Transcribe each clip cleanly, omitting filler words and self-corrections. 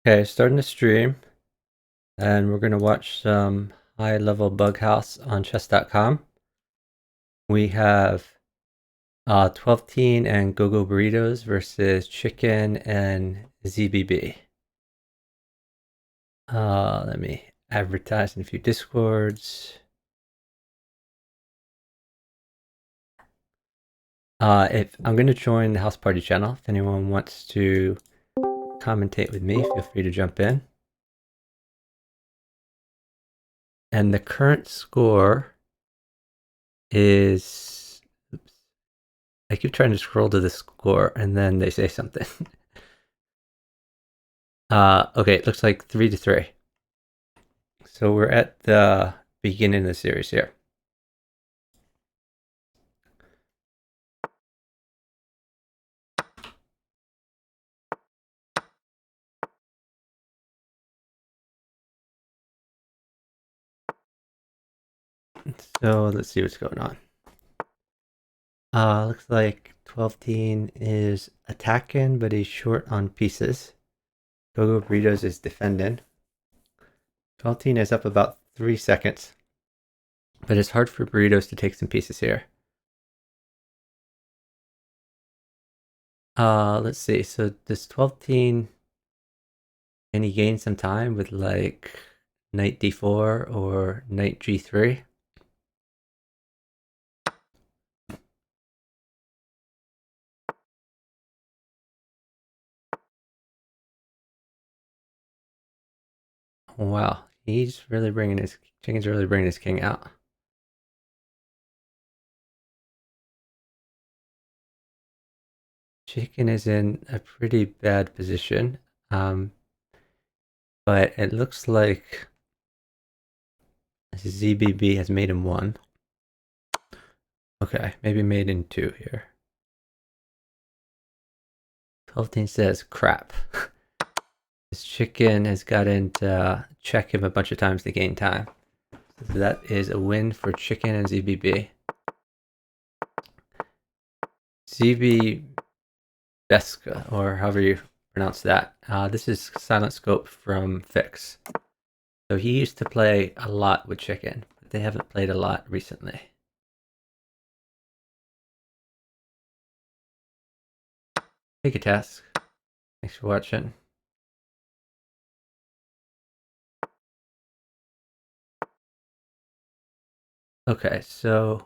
Okay, starting the stream, and we're gonna watch some high-level bughouse on chess.com. We have 12 Teen and Go-Go Burritos versus Chicken and ZBB. Let me advertise in a few Discords. If I'm gonna join the house party channel, if anyone wants to commentate with me, feel free to jump in. And the current score is, oops, I keep trying to scroll to the score and then they say something. Okay, it looks like 3-3. So we're at the beginning of the series here. So let's see what's going on. Looks like 12 Teen is attacking, but he's short on pieces. Go-Go Burritos is defending. 12 Teen is up about 3 seconds, but it's hard for Burritos to take some pieces here. Let's see. So does 12 Teen, can he gain some time with like knight d4 or knight g3? Wow, he's really bringing his Chicken's really bringing his king out. Chicken is in a pretty bad position, but it looks like ZBB has made him 1. Okay, maybe made in 2 here. 12 Teen says crap. This chicken has gotten to check him a bunch of times to gain time. So that is a win for Chicken and ZBB. ZB Beska, or however you pronounce that. This is Silent Scope from Fix. So he used to play a lot with Chicken, but they haven't played a lot recently. Take a task. Thanks for watching. Okay, so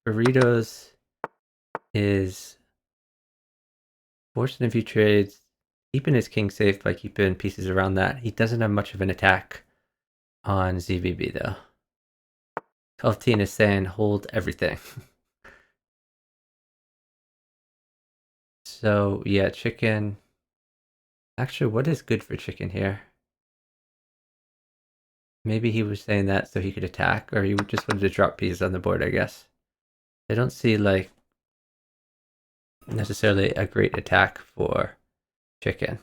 Burritos is forcing a few trades, keeping his king safe by keeping pieces around that. He doesn't have much of an attack on ZBB though. 12 Teen is saying hold everything. So yeah, Chicken. Actually, what is good for Chicken here? Maybe he was saying that so he could attack, or he just wanted to drop pieces on the board, I guess. I don't see like necessarily a great attack for Chicken.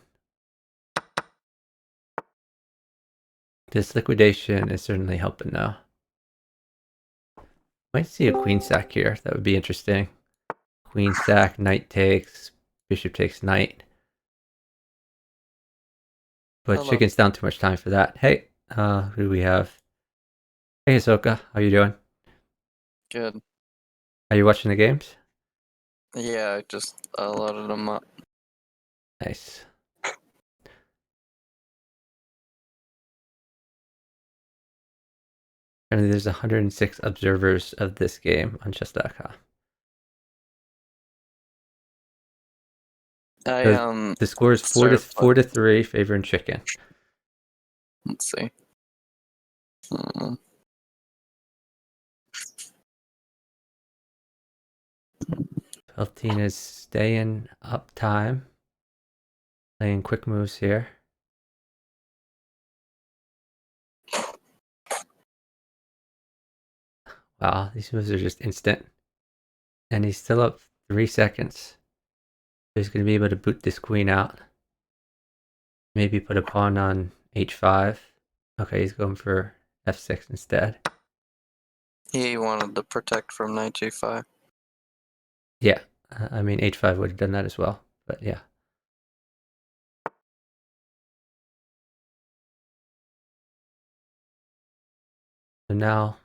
This liquidation is certainly helping though. Might see a queen sack here. That would be interesting. Queen sack, knight takes, bishop takes knight. But Hello. Chicken's down too much time for that. Hey, who do we have? Hey Ahsoka, how you doing? Good. Are you watching the games? Yeah, I just loaded them up. Nice. And there's 106 observers of this game on chess.com. The score is 4-3 favoring Chicken. Let's see. 12 Teen is staying up time, playing quick moves here. Wow, these moves are just instant. And he's still up 3 seconds. He's going to be able to boot this queen out. Maybe put a pawn on h5. Okay, he's going for f6 instead. He wanted to protect from knight g5. Yeah, I mean h5 would have done that as well, but yeah. So now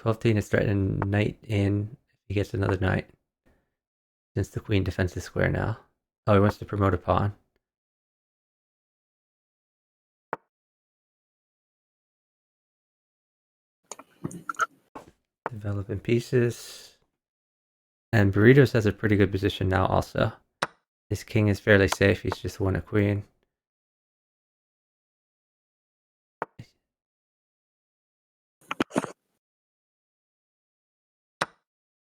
12-10 is threatening knight in if he gets another knight. Since the queen defends the square now. Oh, he wants to promote a pawn. Developing pieces. And Burritos has a pretty good position now also. His king is fairly safe. He's just won a queen.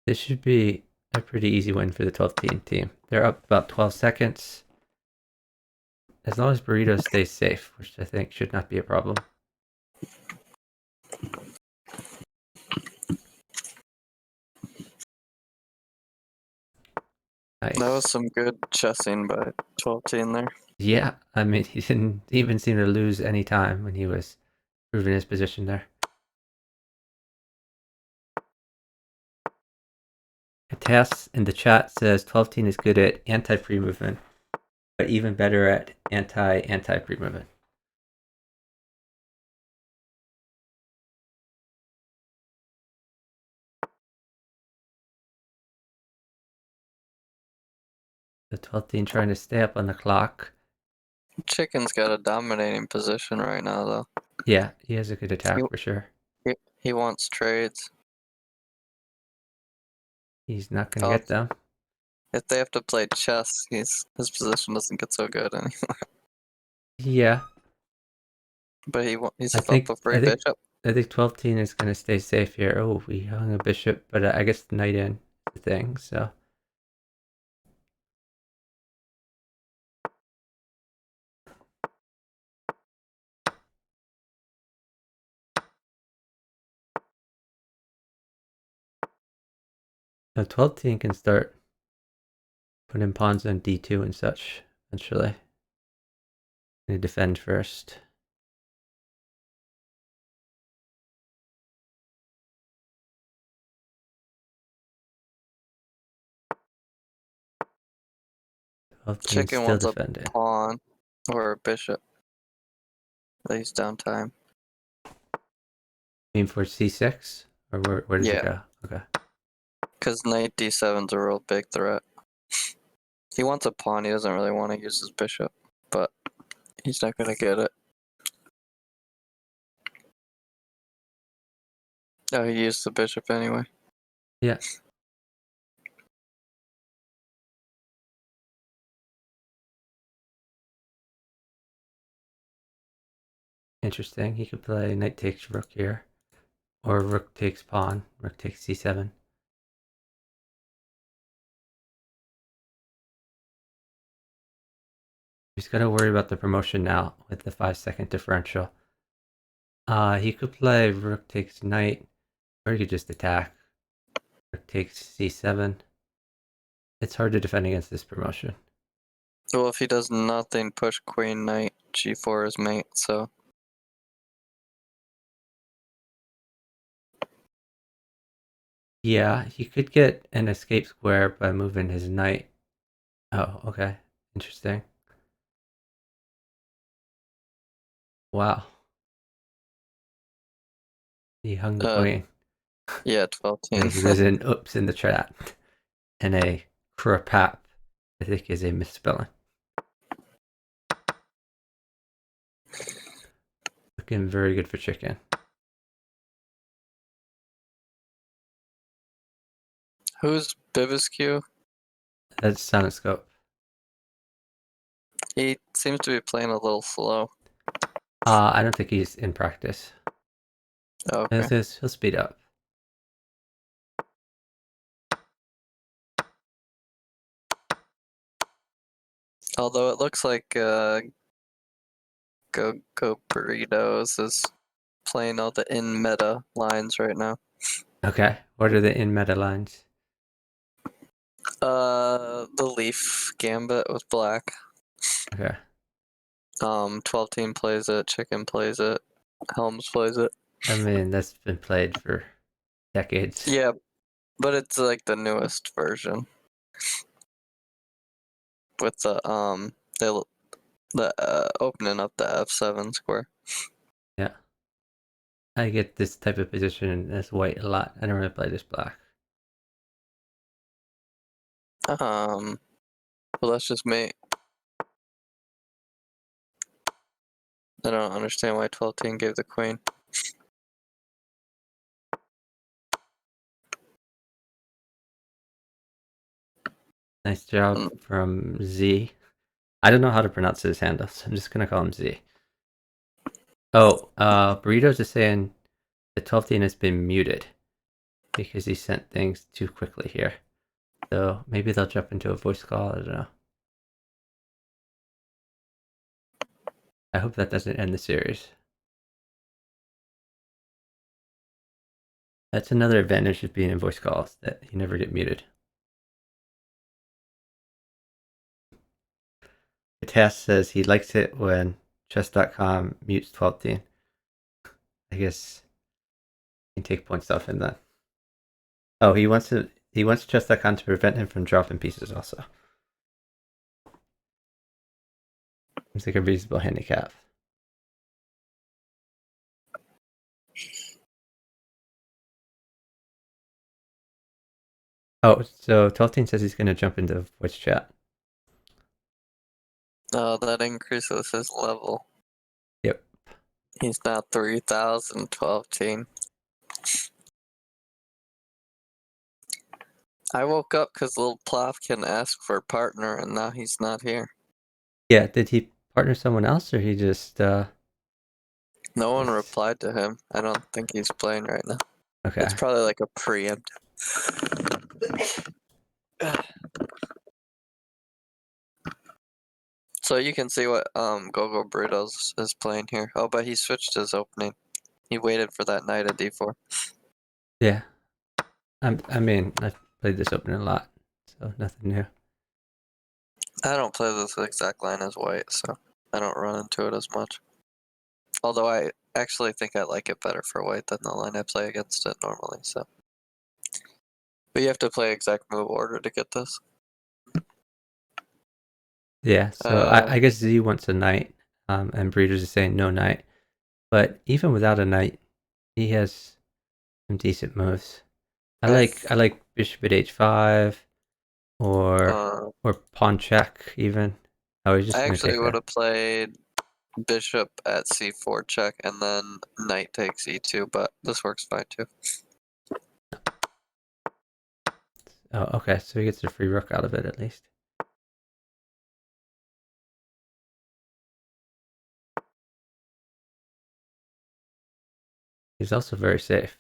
This should be a pretty easy win for the 12-team team. They're up about 12 seconds. As long as Burritos stays safe, which I think should not be a problem. Nice. That was some good chessing by 12-team there. Yeah, I mean, he didn't even seem to lose any time when he was proving his position there. Tess in the chat says 12-team is good at anti-pre-movement, but even better at anti-pre-movement. The 12-team trying to stay up on the clock. Chicken's got a dominating position right now, though. Yeah, he has a good attack for sure. He wants trades. He's not going to get them. If they have to play chess, his position doesn't get so good anymore. Yeah. But he's up a free bishop. I think 12-team is going to stay safe here. Oh, we hung a bishop, but I guess the knight in the thing, so. So 12-team can start putting pawns on d2 and such eventually. Gonna defend first. Chicken wants defending. A pawn or a bishop. Lays down time. Aim for c6? Or where does it go? Okay. Because knight d7's a real big threat. He wants a pawn, he doesn't really want to use his bishop, but he's not going to get it. Oh, he used the bishop anyway. Yeah. Interesting. He could play knight takes rook here. Or rook takes pawn. Rook takes c7. He's got to worry about the promotion now with the 5-second differential. He could play rook takes knight, or he could just attack. Rook takes c7. It's hard to defend against this promotion. Well, if he does nothing, push queen, knight, g4 is mate, so. Yeah, he could get an escape square by moving his knight. Oh, okay. Interesting. Wow. He hung the queen. Yeah, 12-team. There's an oops in the chat. And a crapap, I think, is a misspelling. Looking very good for chicken. Who's Bibiscu? That's Sonoscope. He seems to be playing a little slow. I don't think he's in practice. Okay. He'll speed up. Although it looks like Go Burritos is playing all the in meta lines right now. Okay. What are the in meta lines? The Leaf Gambit with black. Okay. 12-team plays it, Chicken plays it, Helms plays it. I mean, that's been played for decades. Yeah, but it's like the newest version. With the opening up the F7 square. Yeah. I get this type of position as white a lot. I don't really play this black. Well, that's just me. I don't understand why 12-team gave the queen. Nice job Mm, from Z. I don't know how to pronounce his handle, so I'm just gonna call him Z. Oh, Burritos is saying the 12-team has been muted because he sent things too quickly here. So maybe they'll jump into a voice call. I don't know. I hope that doesn't end the series. That's another advantage of being in voice calls, that you never get muted. The task says he likes it when chess.com mutes 12-team. I guess you can take points off him then. Oh, he wants chess.com to prevent him from dropping pieces also. Seems like a reasonable handicap. Oh, so 12-team says he's gonna jump into voice chat. Oh, that increases his level. Yep. He's now 3,000 12-team. I woke up because little Plofkin asked for a partner, and now he's not here. Yeah, did he partner someone else or he just No one was replied to him. I don't think he's playing right now. It's okay. probably like a preempt. So you can see what Gogo Burritos is playing here. Oh, but he switched his opening. He waited for that knight at d4. Yeah. I mean, I've played this opening a lot, so nothing new. I don't play this exact line as white, so I don't run into it as much. Although I actually think I like it better for white than the line I play against it normally, so. But you have to play exact move order to get this. Yeah, so I guess Z wants a knight, and Breeders is saying no knight. But even without a knight, he has some decent moves. I like bishop at h5 or uh, pawn check even. Oh, he's I just gonna actually take would that. have played bishop at c4 check and then knight takes e2, but this works fine too. Oh, okay, so he gets a free rook out of it at least. He's also very safe.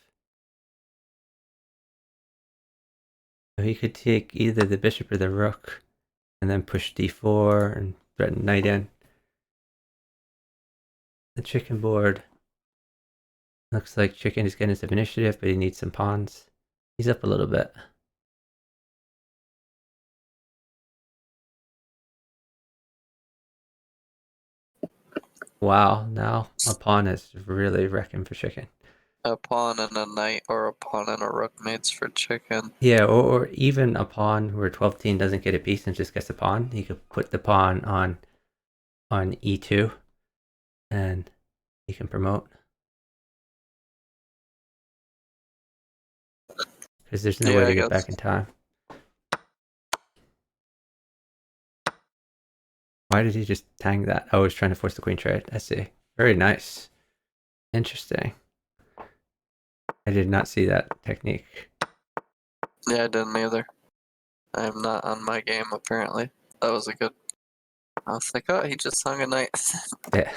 So he could take either the bishop or the rook and then push d4 and threaten knight in. The chicken board looks like chicken is getting some initiative, but he needs some pawns. He's up a little bit. Wow, now a pawn is really wrecking for chicken. A pawn and a knight or a pawn and a rook mates for chicken. Yeah, or even a pawn where 12-team doesn't get a piece and just gets a pawn. He could put the pawn on e2 and he can promote. Because there's no Yeah, way I to get back guess. in time. Why did he just tang that? Oh, he's trying to force the queen trade. I see. Very nice. Interesting. I did not see that technique. Yeah, I didn't either. I'm not on my game apparently. That was a good. I was like, oh, he just hung a knight. Yeah.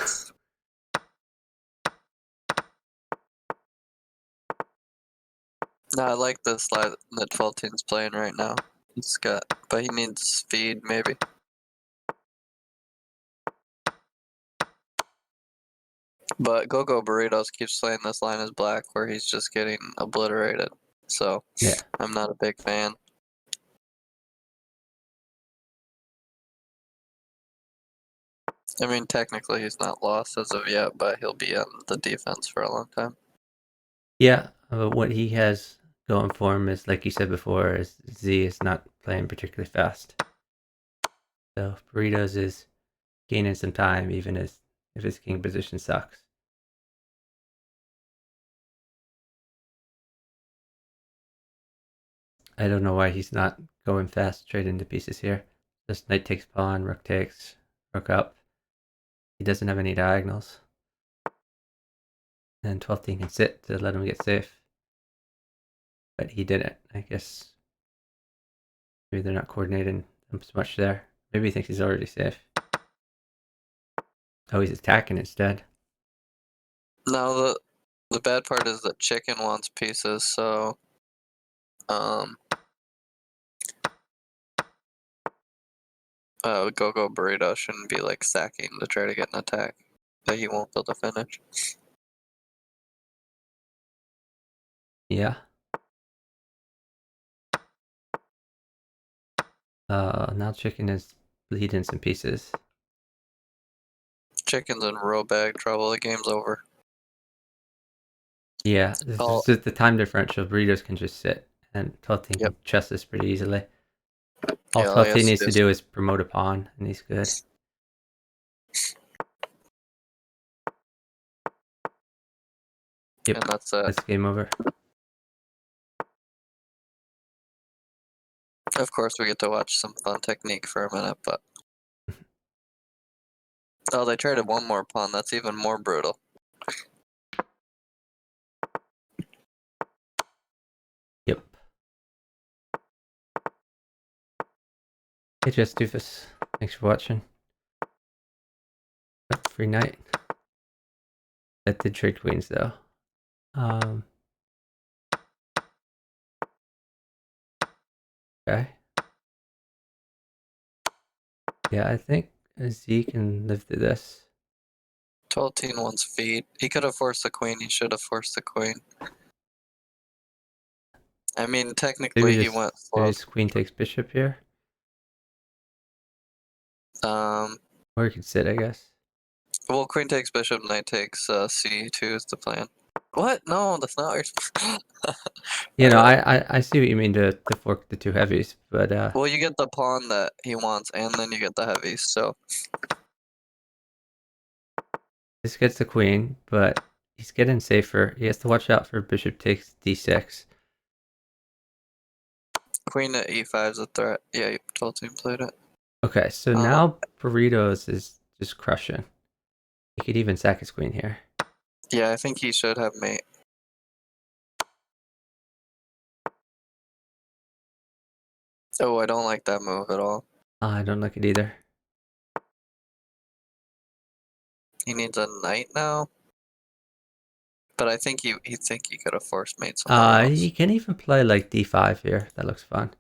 No, I like the slide that 12-team's playing right now. He's got, but he needs speed maybe. But Gogo Burritos keeps playing this line as black where he's just getting obliterated. So Yeah. I'm not a big fan. I mean, technically he's not lost as of yet, but he'll be on the defense for a long time. Yeah. What he has going for him is, like you said before, is Z is not playing particularly fast. So Burritos is gaining some time, even if his king position sucks. I don't know why he's not going fast straight into pieces here. Just knight takes pawn, rook takes, rook up. He doesn't have any diagonals. And 12 can sit to let him get safe. But he didn't. I guess maybe they're not coordinating so much there. Maybe he thinks he's already safe. Oh, he's attacking instead. No, the bad part is that chicken wants pieces, so Go Burrito shouldn't be like sacking to try to get an attack that he won't be able to finish. Yeah. Now chicken is bleeding some pieces. Chicken's in real bad trouble. The game's over. Yeah, it's Oh, just the time differential. Burritos can just sit, and 12 yep. can chess this pretty easily. All Yeah, all he 12 has to needs do to is, do is promote a pawn, and he's good. Yep, and that's it. that's game over. Of course, we get to watch some fun technique for a minute, but oh, they traded one more pawn. That's even more brutal. Yep. Hey, Jess Doofus. Thanks for watching. Oh, free knight. That did trade queens, though. Okay. Yeah, I think Z can live through this. 12 wants feet. He could have forced the queen. He should have forced the queen. I mean, technically, he went Maybe slow. just queen takes bishop here. Or he could sit, I guess. Well, queen takes bishop, knight takes c2 is the plan. What? No, that's not what you're You know, Alright. I see what you mean to fork the two heavies, but Well, you get the pawn that he wants, and then you get the heavies, so... this gets the queen, but he's getting safer. He has to watch out for bishop takes d6. Queen at e5 is a threat. Yeah, 12 played it. Okay, so now Burritos is just crushing. He could even sack his queen here. Yeah, I think he should have mate. Oh, I don't like that move at all. I don't like it either. He needs a knight now. But I think he could have forced mate somewhere He else. can even play like d5 here. That looks fun.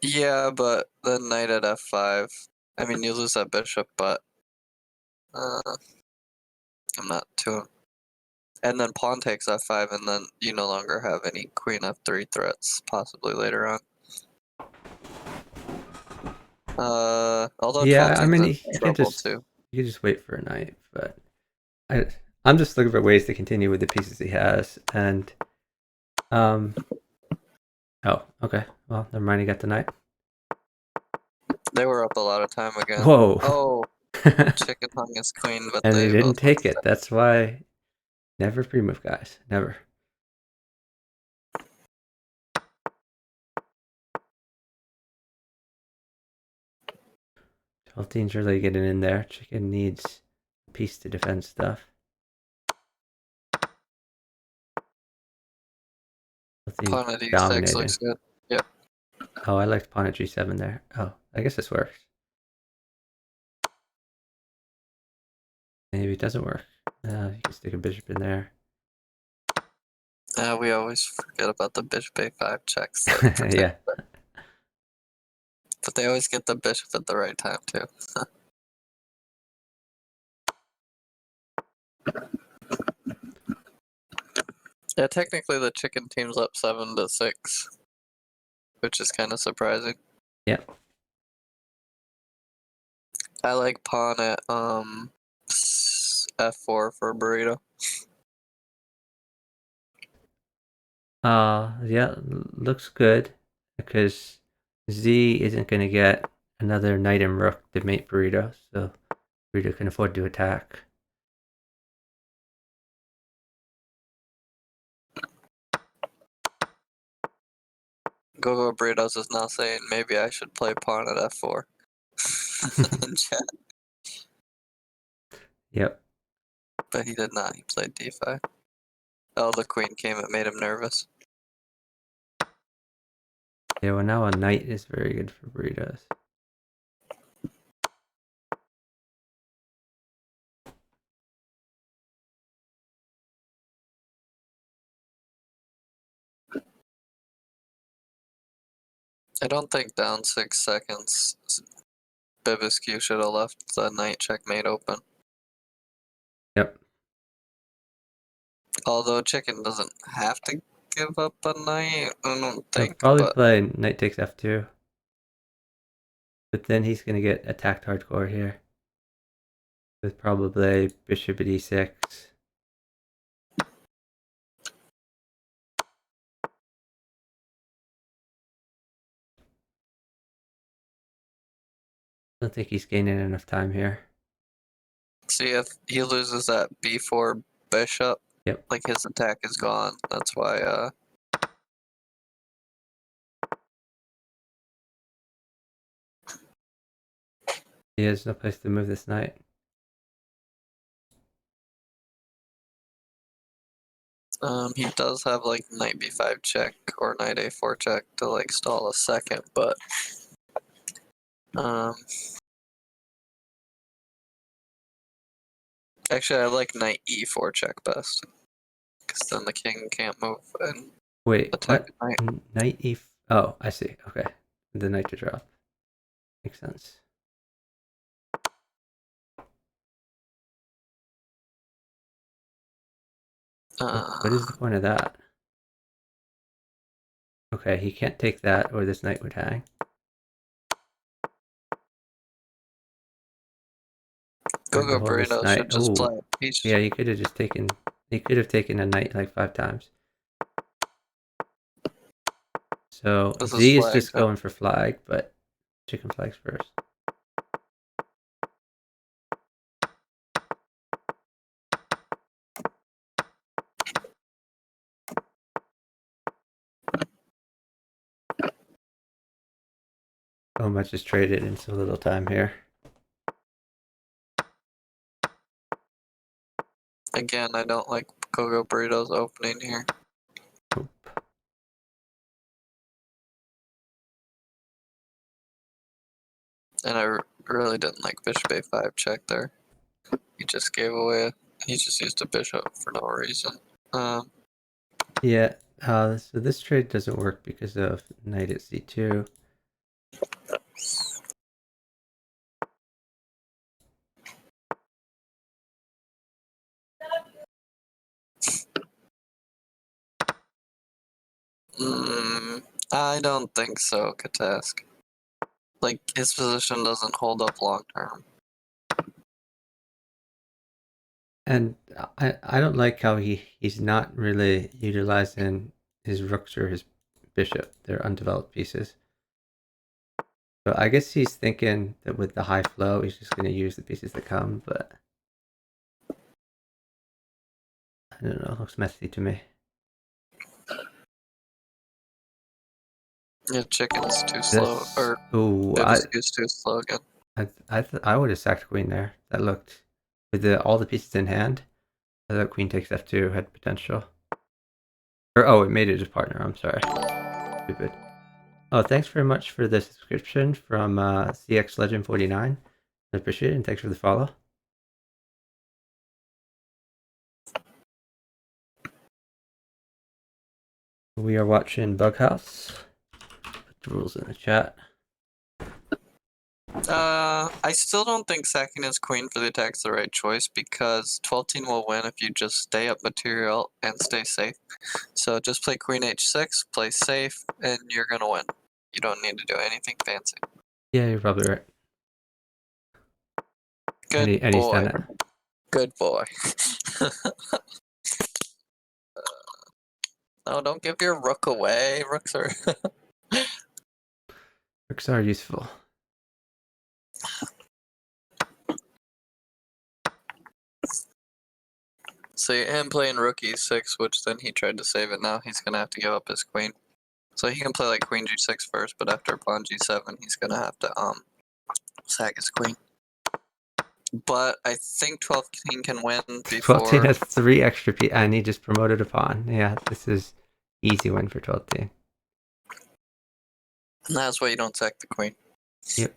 Yeah, but then knight at f5. I mean, you lose that bishop, but I'm not too. And then pawn takes f5, and then you no longer have any queen f3 threats, possibly later on. Although Yeah, 12 I mean, in he can trouble just too. wait for a knight, but I'm just looking for ways to continue with the pieces he has, and oh, okay. Well, never mind. He got the knight. They were up a lot of time again. Whoa. Oh, chicken hung his queen, but And they they didn't both went take it. That's why never pre-move, guys. Never. Team's really getting in there. Chicken needs a piece to defend stuff. Team's pawn at e6 dominating. looks good. Yep. Oh, I liked pawn at g7 there. Oh, I guess this works. Maybe it doesn't work. You can stick a bishop in there. We always forget about the bishop a5 checks that protect. Yeah. But they always get the bishop at the right time too. Yeah, technically the chicken team's up 7-6, which is kind of surprising. Yeah. I like pawn at f4 for burrito. Yeah, looks good because Z isn't going to get another knight and rook to mate Burrito, so Burrito can afford to attack. Gogo Burritos is now saying maybe I should play pawn at f4 in chat, Yep. but he did not. He played d5. Oh, the queen came. It made him nervous. Yeah, well now a knight is very good for burritos. I don't think down 6 seconds Bibiscu should have left the knight checkmate open. Yep. Although chicken doesn't have to give up a knight, I don't He'll think, probably but play knight takes f2. But then he's going to get attacked hardcore here. With probably bishop at e6. I don't think he's gaining enough time here. see if he loses that b4 bishop, Yep. like his attack is gone. That's why He has no place to move this knight. he does have like knight b5 check or knight a4 check to like stall a second, but actually I like knight e4 check best, because then the king can't move and Wait, attack what? the knight. Knight e... Oh, I see. Okay. The knight to drop. Makes sense. What is the point of that? Okay, he can't take that or this knight would hang. Or the Gogo whole this Burrito knight. should just Oh, play a piece. yeah, he could have just taken... He could have taken a knight like 5 times. So This is Z is flag, just huh? going for flag, but chicken flags first. So much is traded in so little time here. Again, I don't like Gogo Burrito's opening here. Nope. And I really didn't like bishop a5 check there. He just gave away, he just used a bishop for no reason. Yeah, so this trade doesn't work because of knight at c2. I don't think so, Katask. Like, his position doesn't hold up long term. And I don't like how he's not really utilizing his rooks or his bishop. They're undeveloped pieces. So I guess he's thinking that with the high flow, he's just going to use the pieces that come, but I don't know, it looks messy to me. Yeah, chicken's too slow, This, or oh, Bibiscu's too slow again. I would have sacked queen there. That looked, with all the pieces in hand, I thought queen takes f2 had potential. Or, oh, it made it his partner, I'm sorry. Stupid. Oh, thanks very much for the subscription from CX Legend 49. I appreciate it, and thanks for the follow. We are watching Bughouse. Put the rules in the chat. I still don't think sacking his queen for the attack is the right choice, because 12-team will win if you just stay up material and stay safe. So just play queen h6, play safe, and you're gonna win. You don't need to do anything fancy. Yeah, you're probably right. Good And he's boy. done it. Good boy. No, don't give your rook away. Rooks are... Rooks are useful. So him playing rook e6, which then he tried to save it, now he's gonna have to give up his queen. So he can play like queen g6 first, but after pawn g7, he's gonna have to sack his queen. But I think 12 king can win 12 before. has 3 extra pieces, and he just promoted a pawn. Yeah, this is easy win for 12. And that's why you don't sack the queen. Yep.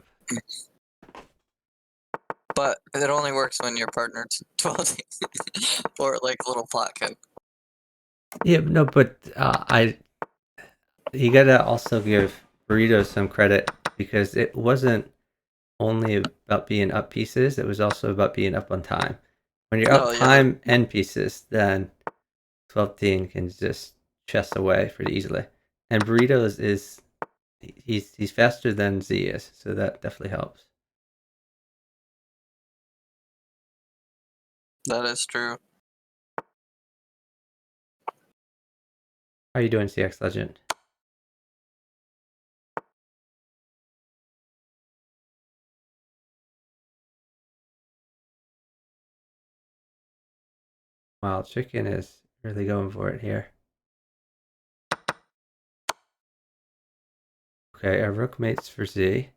But it only works when your partner's 12 or like little plotkin. Yeah, no, but you gotta also give Burrito some credit because it wasn't only about being up pieces, it was also about being up on time. When you're up Oh yeah, time and pieces, then 12 can just chess away pretty easily. And Burritos is he's faster than Z is, so that definitely helps. that is true. How are you doing, CX Legend? Wow, Chicken is really going for it here. Okay, our rook mates for Z.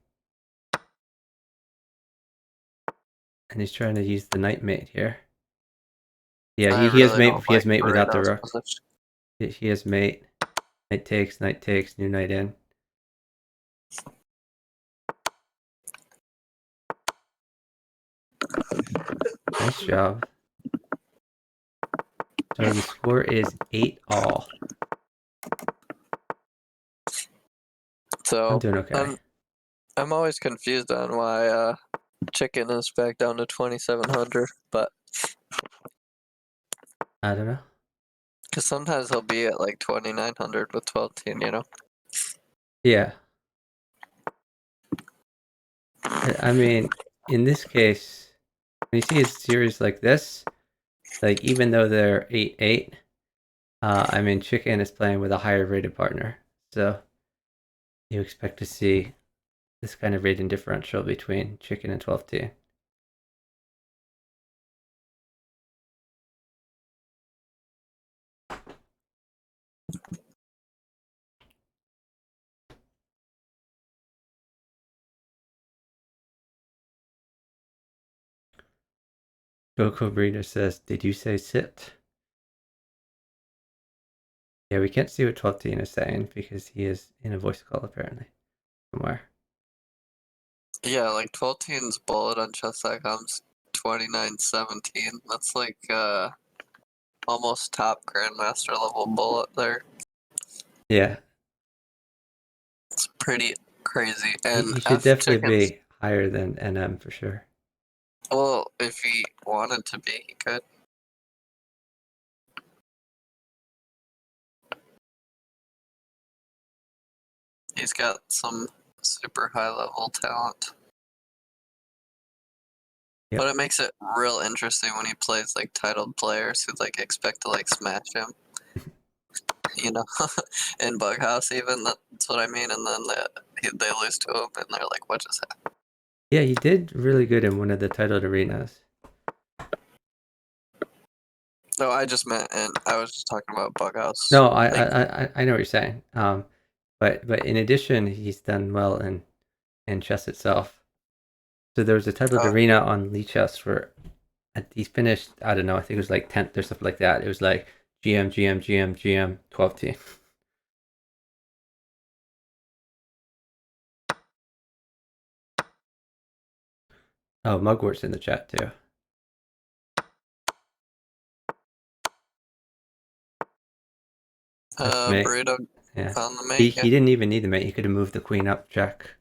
And he's trying to use the knight mate here. Yeah, I he has really mate. don't He has like mate without the Burrito's rook. position. He has mate. Knight takes, new knight in. Nice job. So the score is 8-all. I'm So doing okay. I'm always confused on why Chicken is back down to 2700, but I don't know. because sometimes he'll be at like 2900 with 12 team, you know. Yeah. I mean, in this case, when you see a series like this, like even though they're 8-8, I mean, Chicken is playing with a higher rated partner. So you expect to see this kind of rating differential between Chicken and 12T. Coco Breeder says, did you say sit? Yeah, we can't see what 12T is saying because he is in a voice call apparently somewhere. Yeah, like 12 team's bullet on chess.com's 2917. That's like almost top grandmaster level bullet there. Yeah, It's pretty crazy. And he should F definitely Chicken's, be higher than NM for sure. well, if he wanted to be, he could. He's got some super high level talent. Yep. But it makes it real interesting when he plays like titled players who like expect to like smash him, you know, in bughouse even. That's what I mean. And then they lose to him, and they're like, "What just happened?" Yeah, he did really good in one of the titled arenas. No, I just meant, and I was just talking about bughouse. No, Like, I know what you're saying. But in addition, he's done well in chess itself. So there was a titled arena on Lee Chess where he finished. I don't know. I think it was like 10th or something like that. It was like GM 12T. Oh, Mugwort's in the chat too. That's mate. burrito Yeah. on the He mate. Yeah. didn't even need the mate. He could have moved the queen up check.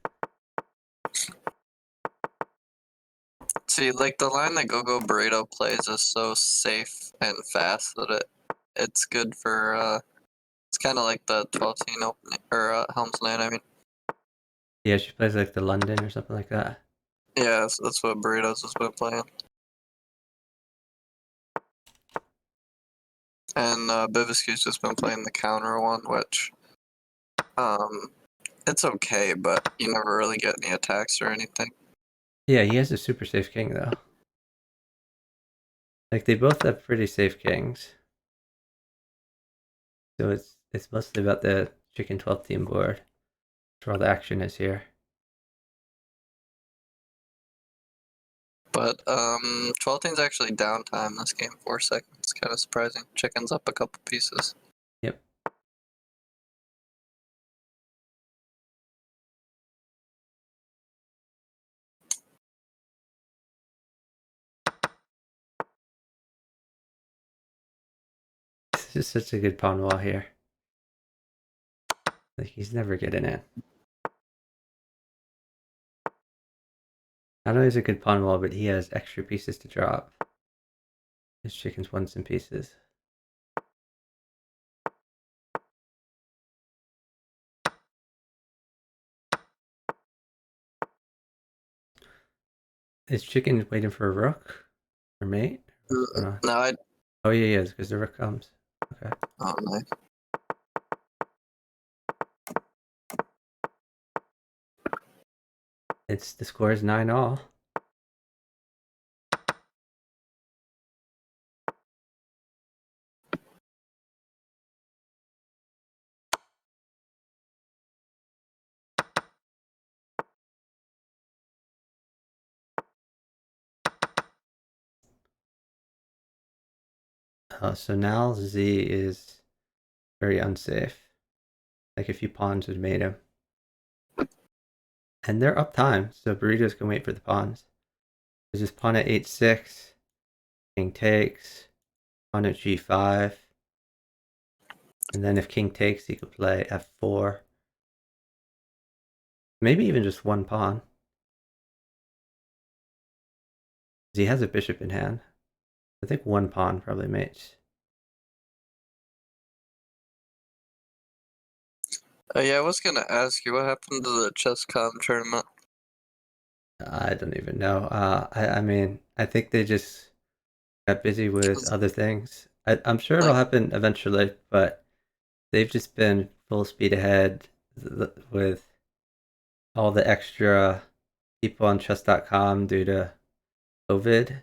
See, like the line that Go Burrito plays is so safe and fast that it's good for. It's kind of like the 12 team opening or Helm's Night. I mean, Yeah, she plays like the London or something like that. yeah, that's what Burritos has been playing. And Bibiscu's just been playing the counter one, which it's okay, but you never really get any attacks or anything. Yeah, he has a super safe king though. Like they both have pretty safe kings. So it's mostly about the chicken 12 team board. That's where all the action is here. But 12 team's actually downtime this game, 4 seconds. Kind of surprising. Chicken's up a couple pieces. Yep. This is such a good pawn wall here. Like, he's never getting in. Not only is it a good pawn wall, but he has extra pieces to drop. His chickens won some pieces. Is chicken waiting for a rook? Or mate? No, Oh, yeah, he is, because the rook comes. Okay. Oh, nice. The score is 9-all. So now Z is very unsafe. Like a few pawns would mate him. And they're up time, so burritos can wait for the pawns. There's this pawn at h6, king takes, pawn at g5, and then if king takes, he could play f4. Maybe even just one pawn. He has a bishop in hand. I think one pawn probably mates. Yeah, I was gonna ask you what happened to the chess.com tournament. I don't even know. I mean, I think they just got busy with other things. I'm sure it'll Like, happen eventually, but they've just been full speed ahead with all the extra people on chess.com due to COVID,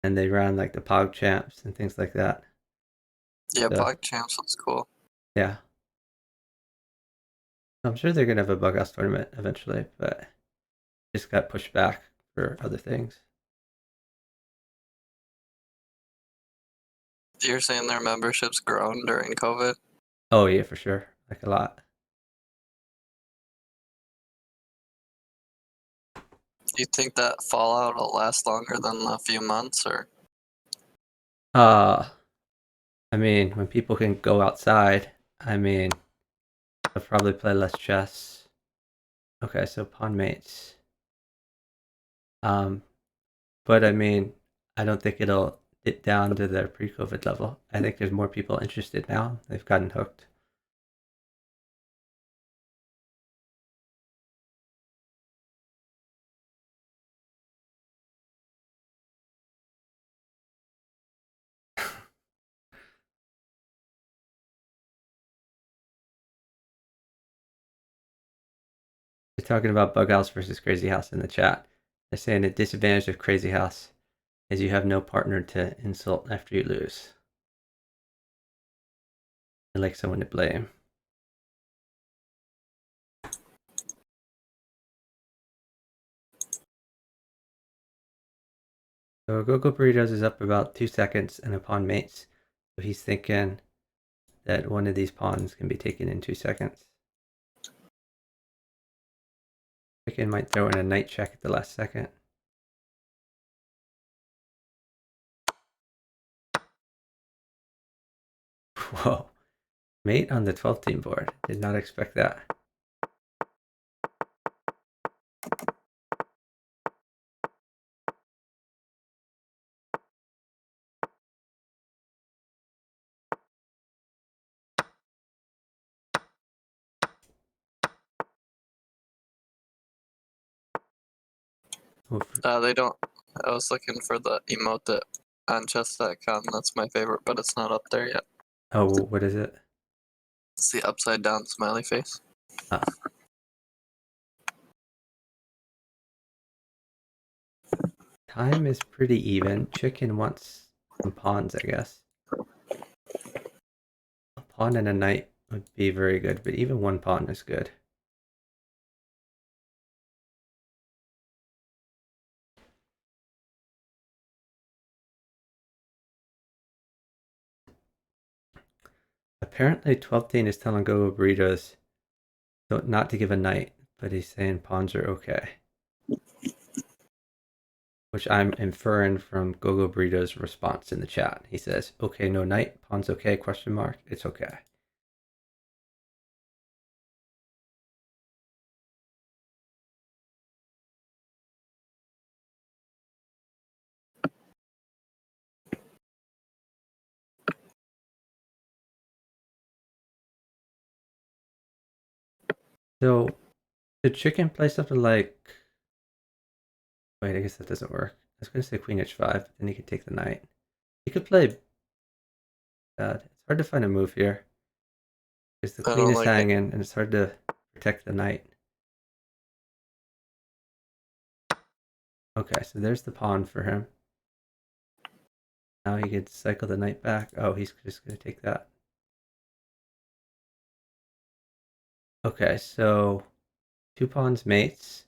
and they ran like the Pog Champs and things like that. yeah, So, Pog Champs was cool. yeah. I'm sure they're gonna have a bughouse tournament eventually, but just got pushed back for other things. You're saying their membership's grown during COVID? Oh yeah, for sure, like a lot. Do you think that fallout will last longer than a few months, or? Uh, I mean, when people can go outside, I mean, they'll probably play less chess. Okay, so pawn mates. Um, but I mean, I don't think it'll get down to their pre-COVID level. I think there's more people interested now. They've gotten hooked. They're talking about Bughouse versus Crazy House in the chat. They're saying the disadvantage of Crazy House is you have no partner to insult after you lose. I like someone to blame. So Gogo Burritos is up about 2 seconds and a pawn mates. So he's thinking that one of these pawns can be taken in 2 seconds. Chicken might throw in a knight check at the last second. Whoa. Mate on the 12 team board. Did not expect that. They don't. I was looking for the emote that on chess.com. That's my favorite, but it's not up there yet. Oh, what is it? It's the upside down smiley face. Ah. Time is pretty even. Chicken wants some pawns, I guess. A pawn and a knight would be very good, but even one pawn is good. Apparently 12-10 is telling Gogo Burritos not to give a knight, but he's saying pawns are okay. Which I'm inferring from Gogo Burrito's response in the chat. He says, okay, no knight, pawn's okay, question mark, it's okay. So, did Chicken play something like... Wait, I guess that doesn't work. I was going to say Queen H5, but then he could take the knight. He could play... It's hard to find a move here. Because the I queen don't is like it. hanging, and it's hard to protect the knight. Okay, so there's the pawn for him. Now he could cycle the knight back. Oh, he's just going to take that. Okay, so 2 pawns mates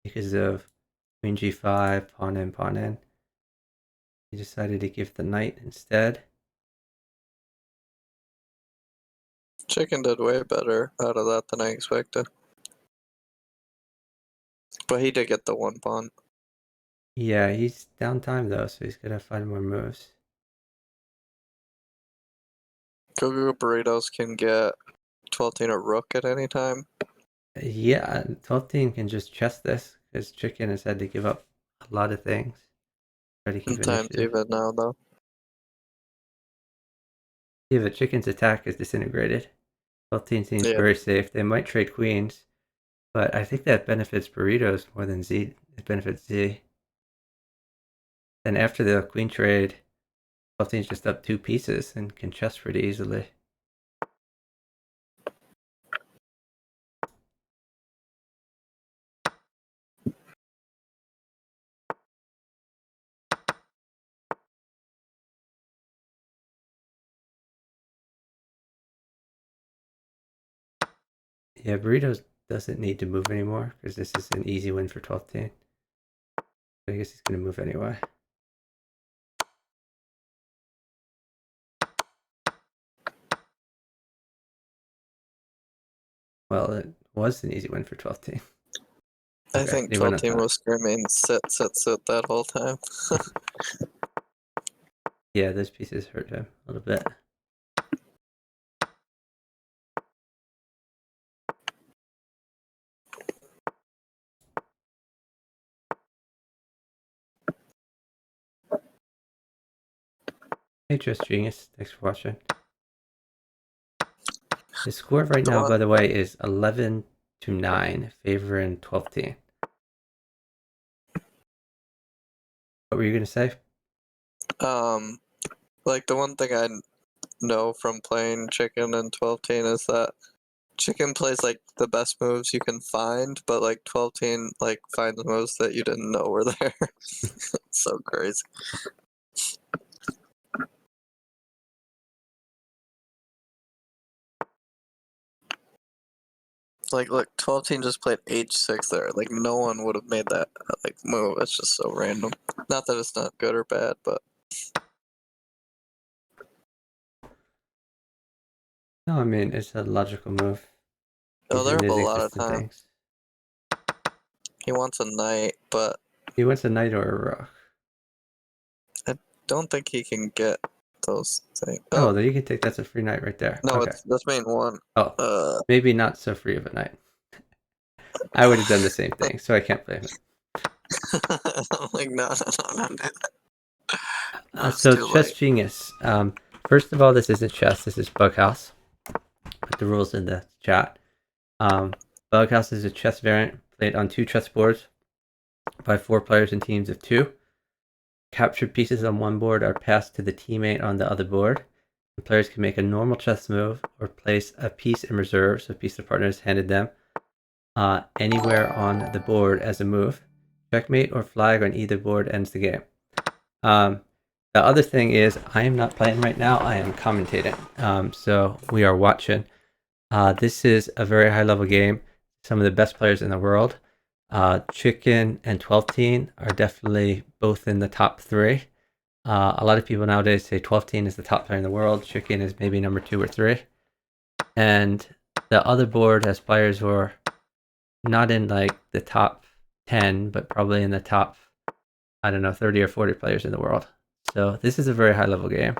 because of Queen G5, pawn in, pawn in. He decided to give the knight instead. Chicken did way better out of that than I expected. But he did get the one pawn. Yeah, he's down time though, so he's gonna find more moves. Gogo Burritos can get 12-10 a rook at any time. Yeah, 12-10 can just chess this because Chicken has had to give up a lot of things. Try to keep Time's initiative. even now, though. Yeah, but Chicken's attack is disintegrated. 12-10 seems Yeah. very safe. They might trade queens, but I think that benefits Burritos more than Z. It benefits Z. Then after the queen trade, 12-10's just up 2 pieces and can chess pretty easily. Yeah, Burritos doesn't need to move anymore because this is an easy win for 12-10. I guess he's going to move anyway. Well, it was an easy win for 12-10. I think 12-10 was screaming sit that whole time. Yeah, those pieces hurt him a little bit. Hey, Just Genius. Thanks for watching. His score right now, by the way, is 11-9, favoring 12-10. What were you going to say? Like the one thing I know from playing Chicken and 12-10 is that Chicken plays like the best moves you can find, but like 12-10 like finds moves that you didn't know were there. It's so crazy. Like, look, 12-10 just played h6 there. Like, no one would have made that like move. It's just so random. Not that it's not good or bad, but No, I mean, it's a logical move. oh, there are a lot of Inconsistent times. things. He wants a knight, but He wants a knight or a rook. don't think he can get those things. Oh, you can take that's a free knight right there. No, okay. it's that's main one. Oh, maybe not so free of a knight. I would have done the same thing, so I can't blame him. I'm like, no. So, Chess Genius. First of all, this isn't chess. This is Bughouse. Put the rules in the chat. Bughouse is a chess variant played on 2 chess boards by 4 players in teams of 2. Captured pieces on one board are passed to the teammate on the other board. The players can make a normal chess move or place a piece in reserve, so a piece the partner has handed them, anywhere on the board as a move. Checkmate or flag on either board ends the game. The other thing is, I am not playing right now. I am commentating. So we are watching. This is a very high level game. Some of the best players in the world. Chicken and 12 Teen are definitely both in the top three. A lot of people nowadays say 12 Teen is the top player in the world. Chicken is maybe number 2 or 3. And the other board has players who are not in like the top 10, but probably in the top, I don't know, 30 or 40 players in the world. So this is a very high level game.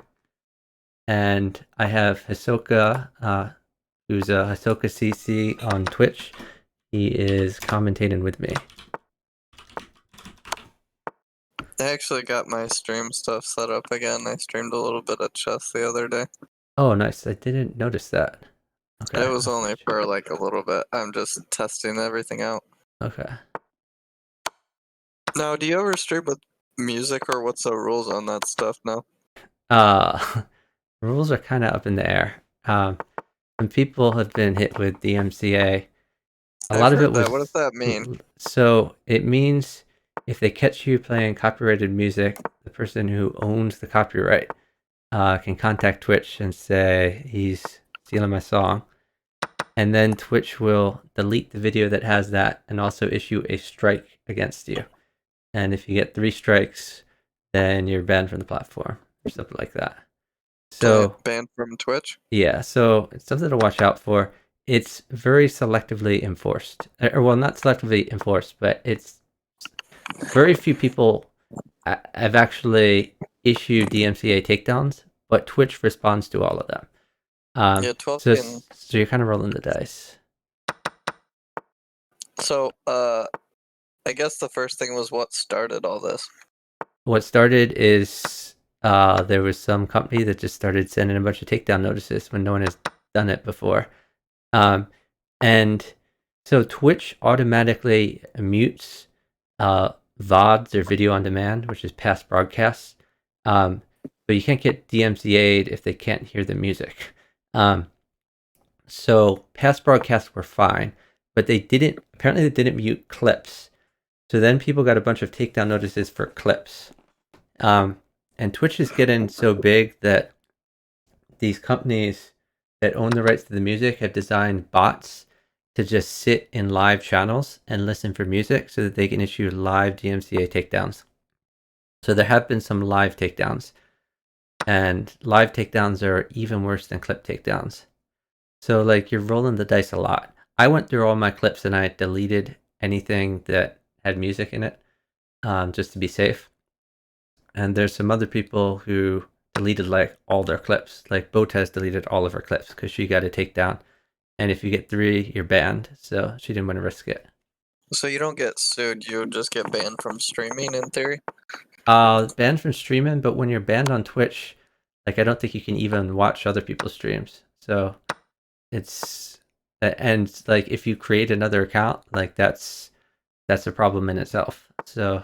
And I have Hisoka, who's a Hisoka CC on Twitch. He is commentating with me. I actually got my stream stuff set up again. I streamed a little bit of chess the other day. Oh, nice. I didn't notice that. Okay. It was only for like a little bit. I'm just testing everything out. Okay. Now, do you ever stream with music, or what's the rules on that stuff now? Rules are kind of up in the air. Some people have been hit with DMCA. A lot I've of it heard that. was What does that mean? so it means if they catch you playing copyrighted music, the person who owns the copyright can contact Twitch and say he's stealing my song, and then Twitch will delete the video that has that and also issue a strike against you. And if you get 3 strikes, then you're banned from the platform or something like that. So Banned from Twitch? yeah, so it's something to watch out for. It's very selectively enforced. Or, well, not selectively enforced, but it's very few people have actually issued DMCA takedowns, but Twitch responds to all of them. Yeah, 12 so, can. so you're kind of rolling the dice. So, I guess the first thing was what started all this. What started is there was some company that just started sending a bunch of takedown notices when no one has done it before. And so Twitch automatically mutes VODs or video on demand, which is past broadcasts. But you can't get DMCA'd if they can't hear the music. So past broadcasts were fine, but apparently they didn't mute clips. So then people got a bunch of takedown notices for clips. And Twitch is getting so big that these companies that own the rights to the music have designed bots to just sit in live channels and listen for music so that they can issue live DMCA takedowns. So there have been some live takedowns, and live takedowns are even worse than clip takedowns. So like you're rolling the dice a lot. I went through all my clips and I deleted anything that had music in it, just to be safe. And there's some other people who deleted like all their clips. Like Botez deleted all of her clips because she got a takedown. And if you get 3, you're banned. So she didn't want to risk it. So you don't get sued, you just get banned from streaming in theory? Banned from streaming, but when you're banned on Twitch, like I don't think you can even watch other people's streams. So it's and like if you create another account, like that's a problem in itself. So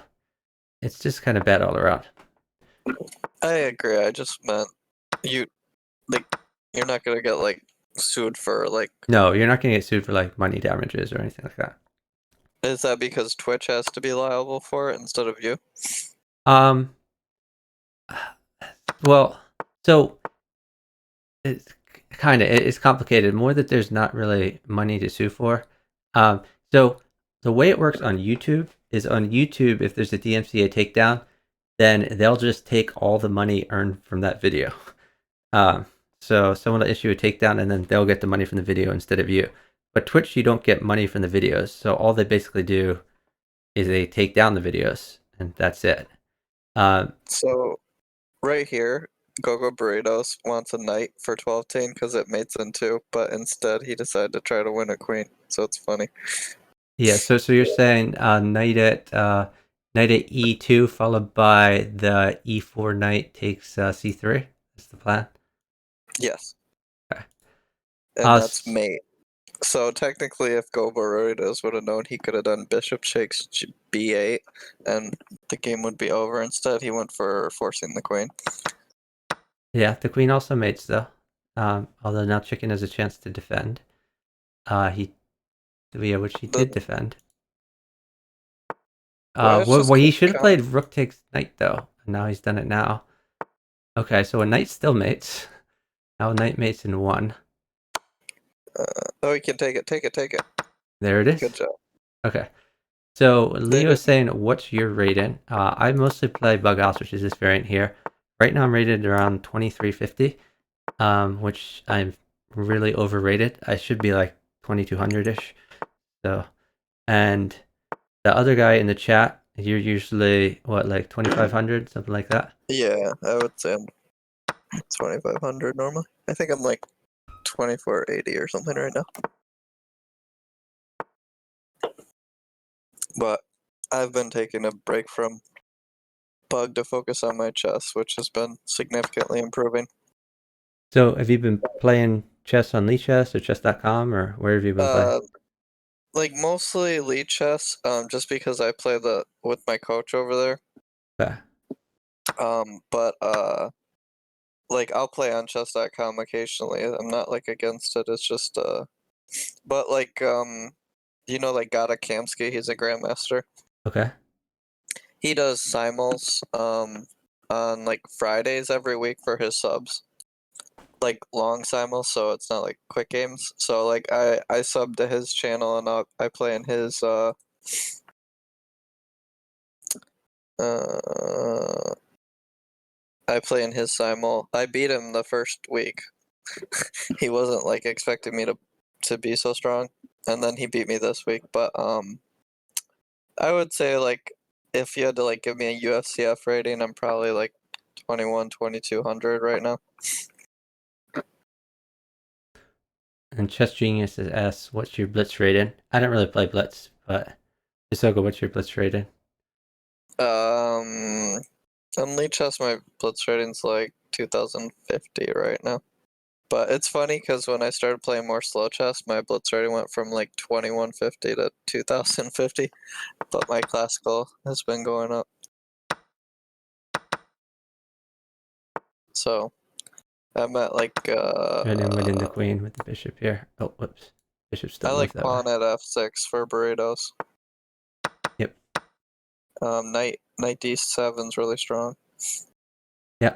it's just kind of bad all around. I agree. I just meant you like you're not gonna get like sued for like. No, you're not going to get sued for like money damages or anything like that. Is that because Twitch has to be liable for it instead of you? Um, well, so it's it's complicated. More that there's not really money to sue for. So the way it works on YouTube is on YouTube, if there's a DMCA takedown, then they'll just take all the money earned from that video. So someone will issue a takedown and then they'll get the money from the video instead of you. But Twitch, you don't get money from the videos. So all they basically do is they take down the videos and that's it. So right here, Gogo Burritos wants a knight for 12 team because it mates in 2, but instead he decided to try to win a queen. So it's funny. Yeah, so you're saying knight at e2 followed by the e4 knight takes c3? That's the plan? Yes. Okay. And that's mate. So technically, if Go Burritos would have known, he could have done bishop shakes b8, and the game would be over. Instead, he went for forcing the queen. Yeah, the queen also mates though. Although now chicken has a chance to defend. Which he did defend. Well, he should have played rook takes knight though, and now he's done it now. Okay, so a knight still mates. Now a knight mates in 1. Oh, he can take it, take it, take it. There it Good is. job. Okay. So They Leo is didn't. saying, what's your rating? I mostly play bughouse, which is this variant here. Right now I'm rated around 2350, which I'm really overrated. I should be like 2200-ish. So, and the other guy in the chat, you're usually what, like 2500, something like that? Yeah, I would say I'm 2500 normally. I think I'm like 2480 or something right now. But I've been taking a break from bug to focus on my chess, which has been significantly improving. So have you been playing chess on Chess or chess.com, or where have you been playing? Uh, like mostly lead chess, just because I play the with my coach over there. Okay. But like I'll play on chess.com occasionally. I'm not like against it. It's just but like you know like Gata Kamsky, he's a grandmaster. Okay. He does simuls on like Fridays every week for his subs. Like long simuls, so it's not like quick games. So like I sub to his channel and I play in his uh I play in his simul. I beat him the first week. He wasn't like expecting me to be so strong, and then he beat me this week. But I would say like if you had to like give me a UFCF rating, I'm probably like 21, 2200 right now. And Chess Genius asks, what's your Blitz rating? I don't really play Blitz, but Isoka, what's your Blitz rating? Um, on Lead Chess, my Blitz rating's like 2050 right now. But it's funny because when I started playing more slow chess, my Blitz rating went from like 2150 to 2050. But my classical has been going up. So I'm at like And I'm winning the queen with the bishop here. Oh, whoops. Bishop I still like moved that way. pawn at f6 for burritos. Yep. Knight d7's really strong. Yeah.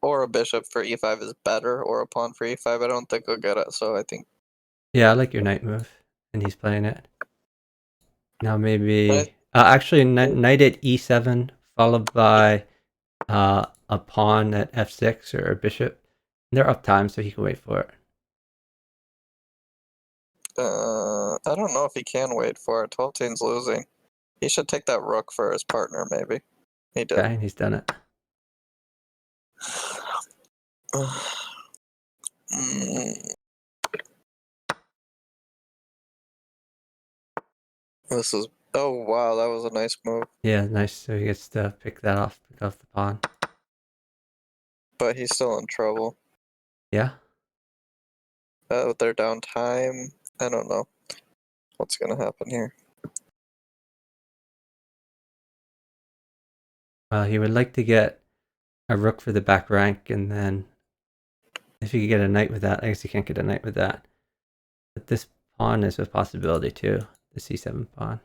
Or a bishop for e5 is better, or a pawn for e5. I don't think he'll get it, so I think. Yeah, I like your knight move. And he's playing it. Now I, maybe... actually, knight at e7, followed by a pawn at f6 or a bishop. They're up time, so he can wait for it. I don't know if he can wait for it. 12-team's losing. He should take that rook for his partner, maybe. He Okay, did. and he's done it. Mm, this is. Oh wow, that was a nice move. Yeah, nice. So he gets to pick off the pawn. But he's still in trouble. Yeah. They're down time. I don't know what's gonna happen here. He would like to get a rook for the back rank, and then if he could get a knight with that, I guess he can't get a knight with that. But this pawn is a possibility too. The c7 pawn.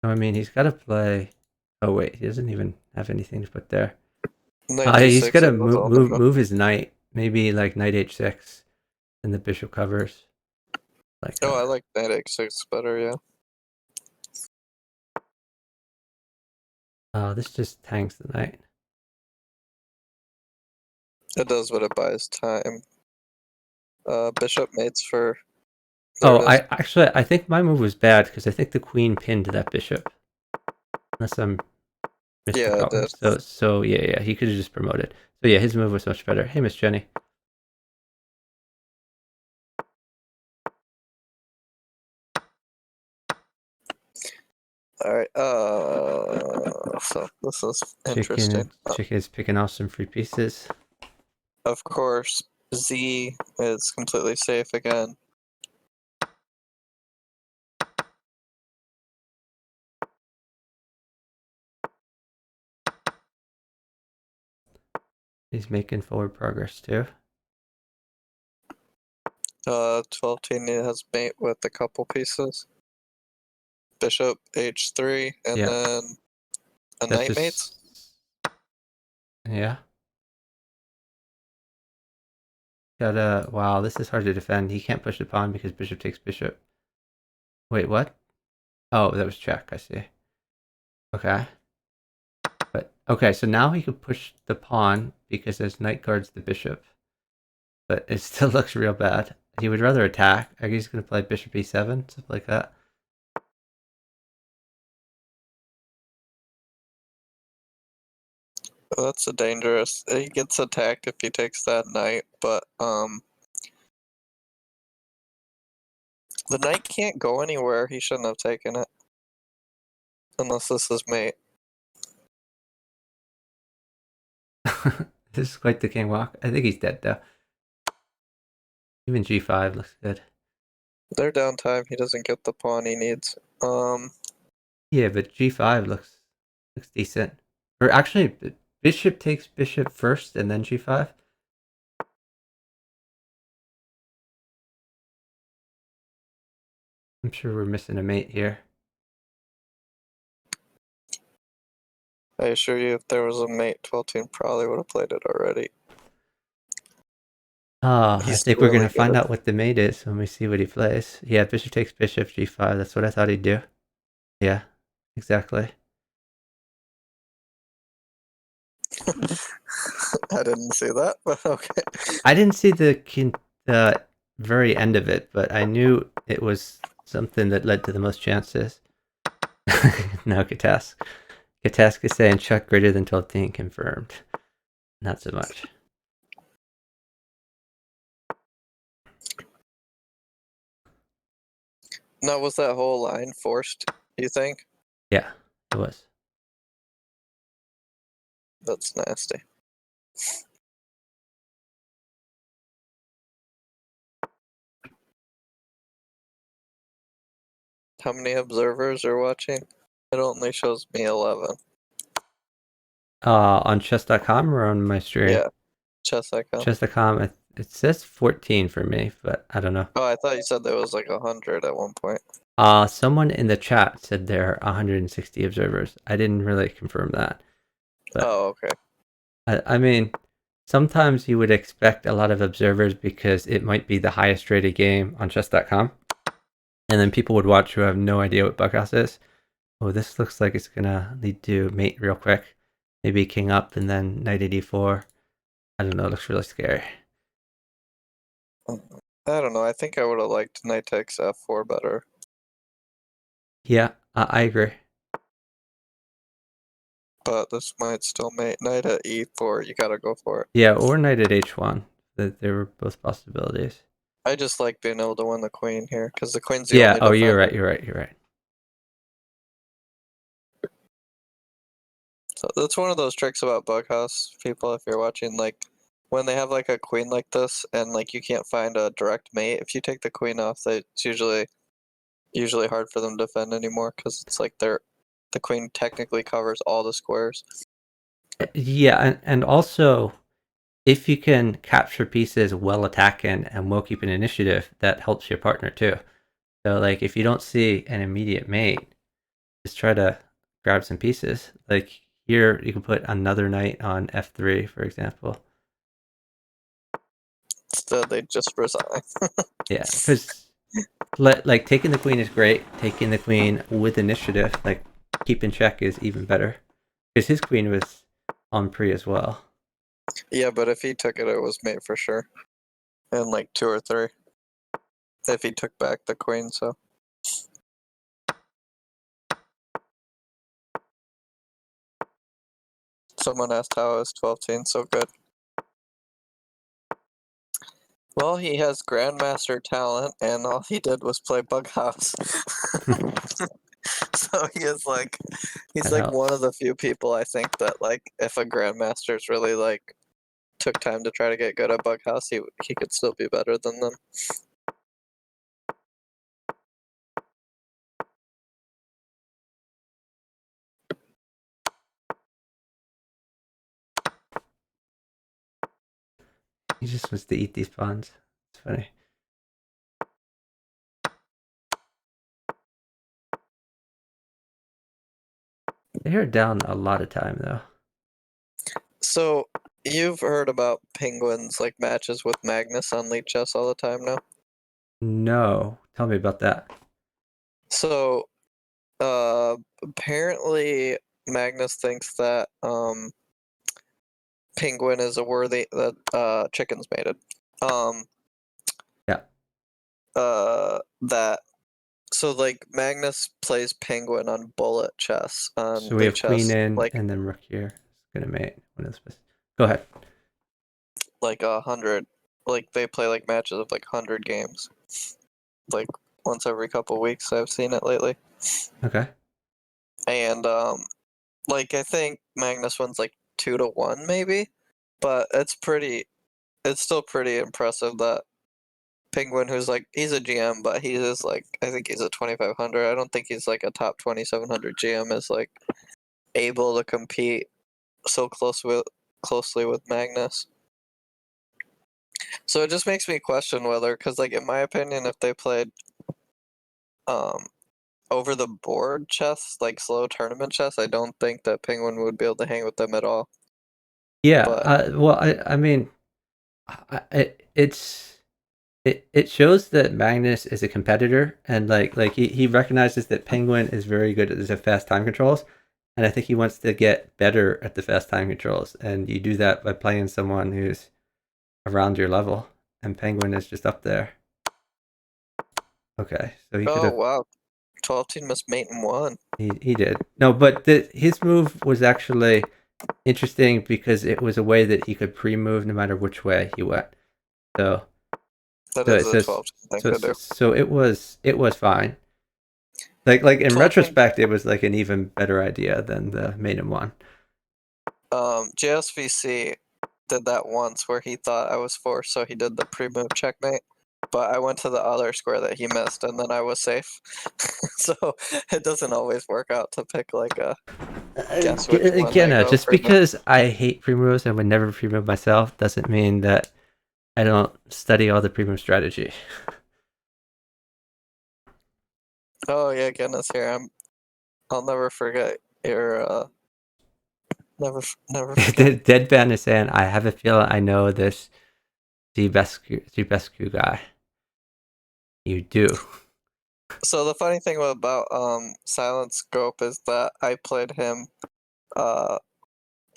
So, I mean, he's got to play. Oh wait, he doesn't even have anything to put there. Knight He's got d6 to was also good. move his knight. Maybe like knight h6, and the bishop covers. Like Oh, I like knight h6 better. Yeah, oh, this just hangs the knight. it does, but it buys time. Bishop mates for. There Oh, it is. I think my move was bad because I think the queen pinned that bishop. Unless I'm Yeah, it mystical. did. So yeah, he could have just promoted. So yeah, his move was much better. Hey, Miss Jenny. All right. So this is interesting. Chicken is picking off some free pieces. Of course, Z is completely safe again. He's making forward progress too. 12 team has mate with a couple pieces. bishop h3, and Yeah, then a that's knight mates. just yeah. Gotta wow, this is hard to defend. He can't push the pawn because bishop takes bishop. Wait, what? Oh, that was check. I see. Okay. But okay, so now he could push the pawn because his knight guards the bishop. But it still looks real bad. He would rather attack. I guess he's gonna play bishop e7, something like that. Oh, that's a dangerous. He gets attacked if he takes that knight, but the knight can't go anywhere. He shouldn't have taken it unless this is mate. This is quite the king walk. I think he's dead though. Even g5 looks good. They're downtime. He doesn't get the pawn he needs. Yeah, but g5 looks decent. Or actually, bishop takes bishop first and then g5. I'm sure we're missing a mate here. I assure you, if there was a mate, 12 team probably would have played it already. I He's think we're really gonna good find at. out what the mate is when we see what he plays. Yeah, bishop takes bishop g5. That's what I thought he'd do. Yeah, exactly. I didn't see that, but okay. I didn't see the very end of it, but I knew it was something that led to the most chances. No, Katask. Katask is saying Chuck greater than 12 confirmed. Not so much. Now, was that whole line forced, you think? Yeah, it was. That's nasty. How many observers are watching? It only shows me 11. On chess.com or on my stream? Yeah, chess icon. Chess.com, it says 14 for me, but I don't know. Oh, I thought you said there was like 100 at one point. Someone in the chat said there are 160 observers. I didn't really confirm that, but Oh, okay. I mean, sometimes you would expect a lot of observers because it might be the highest rated game on chess.com. And then people would watch who have no idea what bughouse is. Oh, this looks like it's gonna lead to mate real quick. Maybe king up and then knight at e4. I don't know, it looks really scary. I don't know. I think I would have liked knight takes f4 better. Yeah, I agree. But this might still mate. Knight at e4, you gotta go for it. Yeah, or knight at h1. There were both possibilities. I just like being able to win the queen here, because the queen's the Yeah, only oh, you're defender. right, you're right, you're right. So that's one of those tricks about bughouse people, if you're watching, like, when they have like a queen like this and like you can't find a direct mate, if you take the queen off, it's usually hard for them to defend anymore, because it's like the queen technically covers all the squares. Yeah, and also, if you can capture pieces while attacking and while keeping initiative, that helps your partner too. So, like, if you don't see an immediate mate, just try to grab some pieces. Like, here, you can put another knight on f3, for example. Instead, they just resign. Yeah, because like taking the queen is great. Taking the queen with initiative, like keeping check, is even better. Because his queen was on pre as well. Yeah, but if he took it, it was mate for sure. In like 2 or 3. If he took back the queen, so. Someone asked how is 12 teen so good. Well, he has Grandmaster talent, and all he did was play Bughouse. So he's That like one of helps. the few people I think that, like, if a Grandmaster's really like took time to try to get good at Bughouse, he could still be better than them. He just wants to eat these pawns. It's funny. They're down a lot of time though. So you've heard about Penguins like matches with Magnus on League Chess all the time now. No, tell me about that. So apparently Magnus thinks that Penguin is a worthy that chicken's mated. Um Yeah. that so like Magnus plays Penguin on bullet chess on So we League have queen Chess in and then rook here. It's gonna mate one of those. Go ahead. like 100, like they play like matches of like 100 games, like once every couple weeks. I've seen it lately, Okay. and like I think Magnus wins like 2-1 maybe, but it's still pretty impressive that Penguin, who's like he's a GM, but he is like I think he's a 2500. I don't think he's like a top 2700 GM, is like able to compete so closely with Magnus. So it just makes me question whether, because like in my opinion, if they played um over the board chess, like slow tournament chess, I don't think that Penguin would be able to hang with them at all. Yeah. But Well, I mean, it shows that Magnus is a competitor, and like he recognizes that Penguin is very good at the fast time controls, and I think he wants to get better at the fast time controls, and you do that by playing someone who's around your level, and Penguin is just up there. Okay, so he could oh have. wow, 12 team must mate in one. He did. No, but his move was actually interesting because it was a way that he could pre-move no matter which way he went. So That so is it a says 12 thing so to do. so it was fine. Like in 12 team. retrospect, it was like an even better idea than the maiden one. JSVC did that once where he thought I was forced, so he did the pre-move checkmate. But I went to the other square that he missed, and then I was safe. So it doesn't always work out to pick like a guess which one Again, I go just for. because I hate pre-moves and would never pre-move myself doesn't mean that I don't study all the pre-move strategy. Oh yeah, goodness here. I'll never forget your never forget. Deadpan is saying, I have a feeling I know this Zbescu guy. You do. So the funny thing about Silent Scope is that I played him uh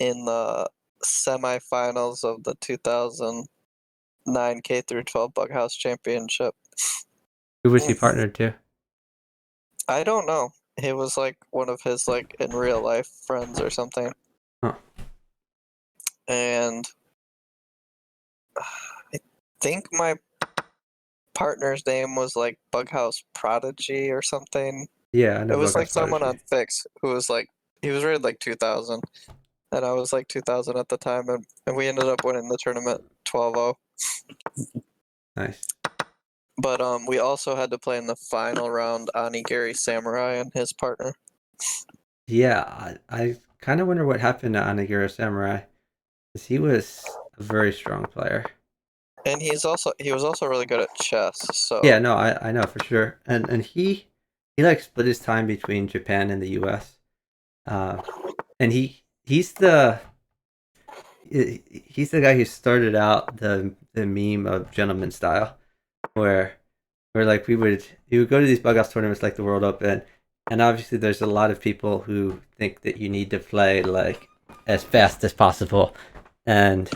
in the semifinals of the 2009 K through 12 Bughouse Championship. Who was he partnered to? I don't know. He was like one of his like in real life friends or something. Huh. And I think my partner's name was like Bughouse Prodigy or something. Yeah, I It know was like Bughouse someone Prodigy. on Fix who was like he was rated like 2000, and I was like 2000 at the time, and we ended up winning the tournament 12-0. Nice. But we also had to play in the final round Onigiri Samurai and his partner. Yeah, I kind of wonder what happened to Onigiri Samurai, because he was a very strong player. And he was also really good at chess, Yeah, so no, I know for sure. And he like split his time between Japan and the U.S. Uh, and he's the guy who started out the meme of gentleman style, where like we would go to these bug tournaments like the World Open, and obviously there's a lot of people who think that you need to play like as fast as possible, and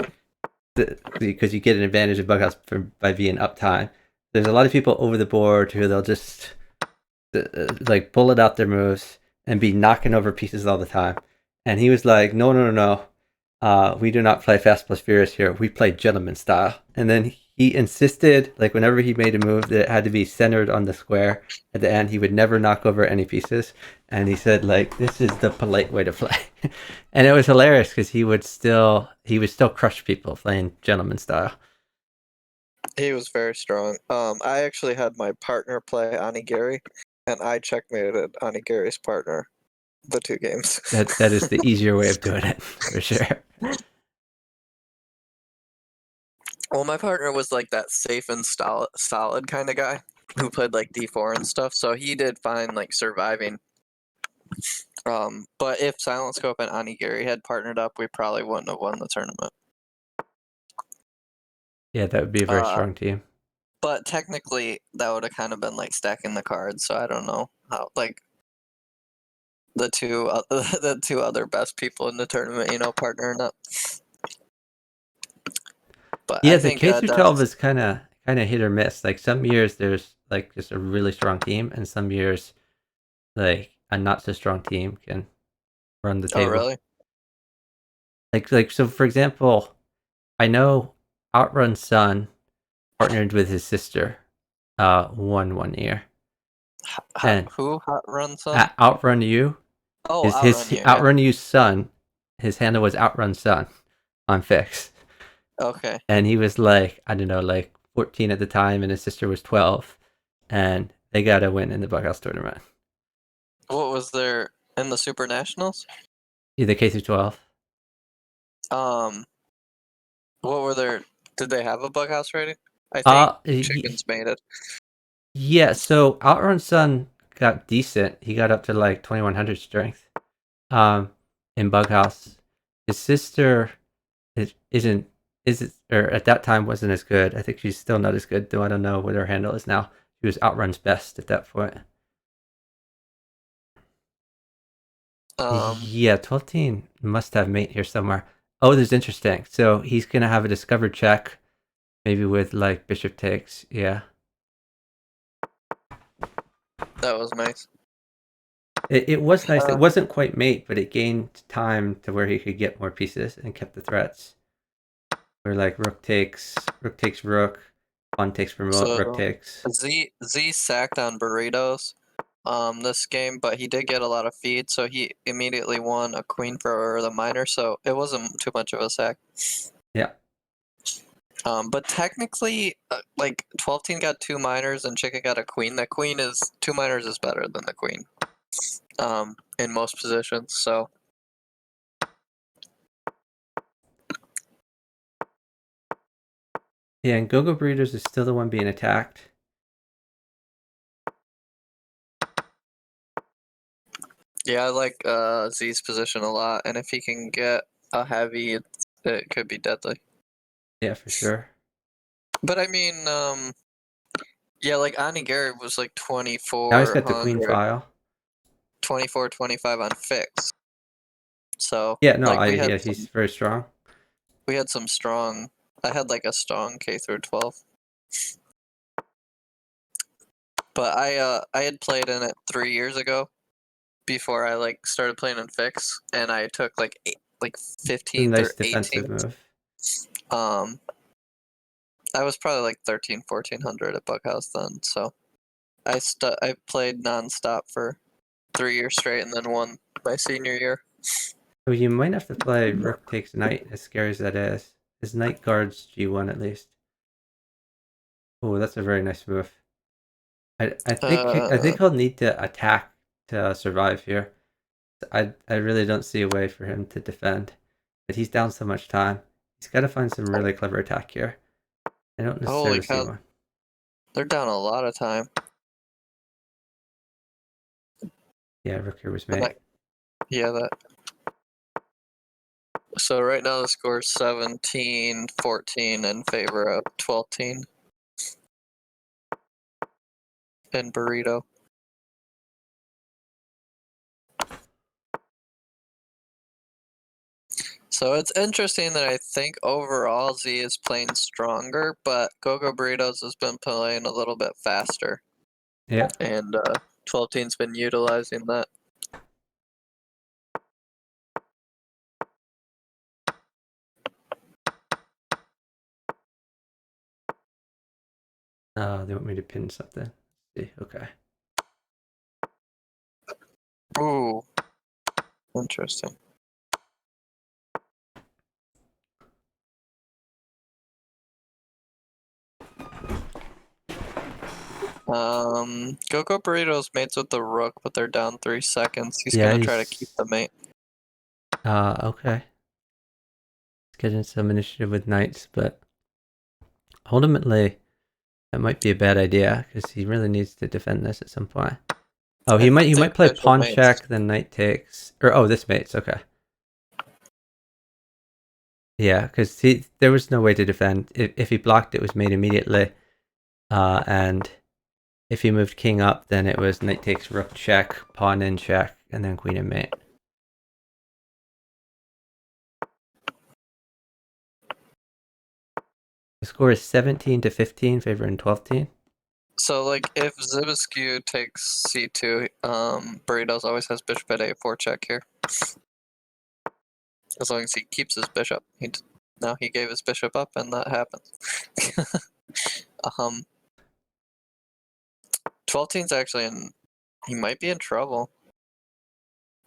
because you get an advantage of bughouse by being uptime. There's a lot of people over the board who they'll just like bullet out their moves and be knocking over pieces all the time. And he was like, no, no, no, no. We do not play fast plus furious here. We play gentleman style. And then he insisted, like whenever he made a move, that it had to be centered on the square at the end. He would never knock over any pieces. And he said, like, this is the polite way to play. And it was hilarious because he would still crush people playing gentleman style. he was very strong. I actually had my partner play Onigiri, and I checkmated Onigiri's partner the 2 games. That is the easier way of doing it for sure. Well, my partner was like that safe and solid kind of guy who played like D4 and stuff, so he did fine like surviving But if Silent Scope and Onigiri had partnered up, we probably wouldn't have won the tournament. Yeah, that would be a very strong team. But technically, that would have kind of been like stacking the cards. So I don't know how like the two other best people in the tournament, partnering up. But Yeah, I the think K through 12 Dust. is kind of hit or miss. Like some years there's like just a really strong team, and some years like a not so strong team can run the Oh, table. really? Like so for example, I know Outrun Sun partnered with his sister won one year. And Who Hot Run Sun? Outrun You, Oh, his Outrun You. Yeah. Outrun You's son, his handle was Outrun Sun on Fix. Okay. And he was like, I don't know, like 14 at the time, and his sister was 12, and they got a win in the Bughouse tournament. What was there in the Super Nationals? Either K through 12. Um, what were their? Did they have a Bughouse rating? I think Uh, y- Chickens made it. yeah. So Outrun Sun got decent. He got up to like 2100 strength. Um, in Bughouse, his sister isn't or at that time wasn't as good. I think she's still not as good, though I don't know what her handle is now. She was Outrun's best at that point. Um, Yeah, 12 must have mate here somewhere. Oh, this is interesting. So he's gonna have a discovered check, maybe with like bishop takes. Yeah, that was nice. it was nice. It Uh, wasn't quite mate, but it gained time to where he could get more pieces and kept the threats. Where like rook takes rook, pawn takes remote, rook so takes. Z sacked on burritos. This game, but he did get a lot of feed, so he immediately won a queen for the minor. So it wasn't too much of a sack. Yeah, But technically, like 12 team got two minors and Chicken got a queen. The queen is two minors is better than the queen. In most positions. So yeah. And Go-Go Breeders is still the one being attacked. yeah, I like Z's position a lot, and if he can get a heavy, it could be deadly. Yeah, for sure. But I mean, yeah, like Onigiri was like Now he's got the queen 2400, file. 24, 25 on fix. So Yeah, no, like I yeah, he's very strong. we had some strong. I had like a strong K through 12, but I had played in it 3 years ago before I like started playing in fix, and I took like like It's a 15th nice or defensive 18th. move. Um, I was probably like 13, 1400 at Bughouse then, so I played nonstop for 3 years straight, and then won my senior year. So you might have to play rook takes knight, as scary as that is. His knight guards g1 at least. Oh, that's a very nice move. I think Uh, he'll need to attack to survive here. I really don't see a way for him to defend. But he's down so much time. He's got to find some really clever attack here. I don't holy necessarily see cow, one. they're down a lot of time. Yeah, rook here was And mate. yeah, that. So right now the score is 17-14 in favor of 12 team and Burrito. So it's interesting that I think overall Z is playing stronger, but Gogo Burritos has been playing a little bit faster, Yeah. and 12 team's been utilizing that. They want me to pin something. Let's see, okay. Ooh, interesting. Gogo Burritos mates with the rook, but they're down 3 seconds. He's Yeah, gonna try to keep he's the mate. okay. Let's get in some initiative with knights, but ultimately that might be a bad idea because he really needs to defend this at some point. Oh, I he think might play bishop pawn mates. check, then knight takes, or oh, this mates. Okay, yeah, because there was no way to defend. If he blocked, it was mate immediately. And if he moved king up, then it was knight takes rook check, pawn in check, and then queen and mate. The score is 17-15, favoring 12-teen. So like if Zibiscu takes c2, Burritos always has bishop at a4 check here. As long as he keeps his bishop. Now he gave his bishop up and that happens. 12-teen's actually in, he might be in trouble.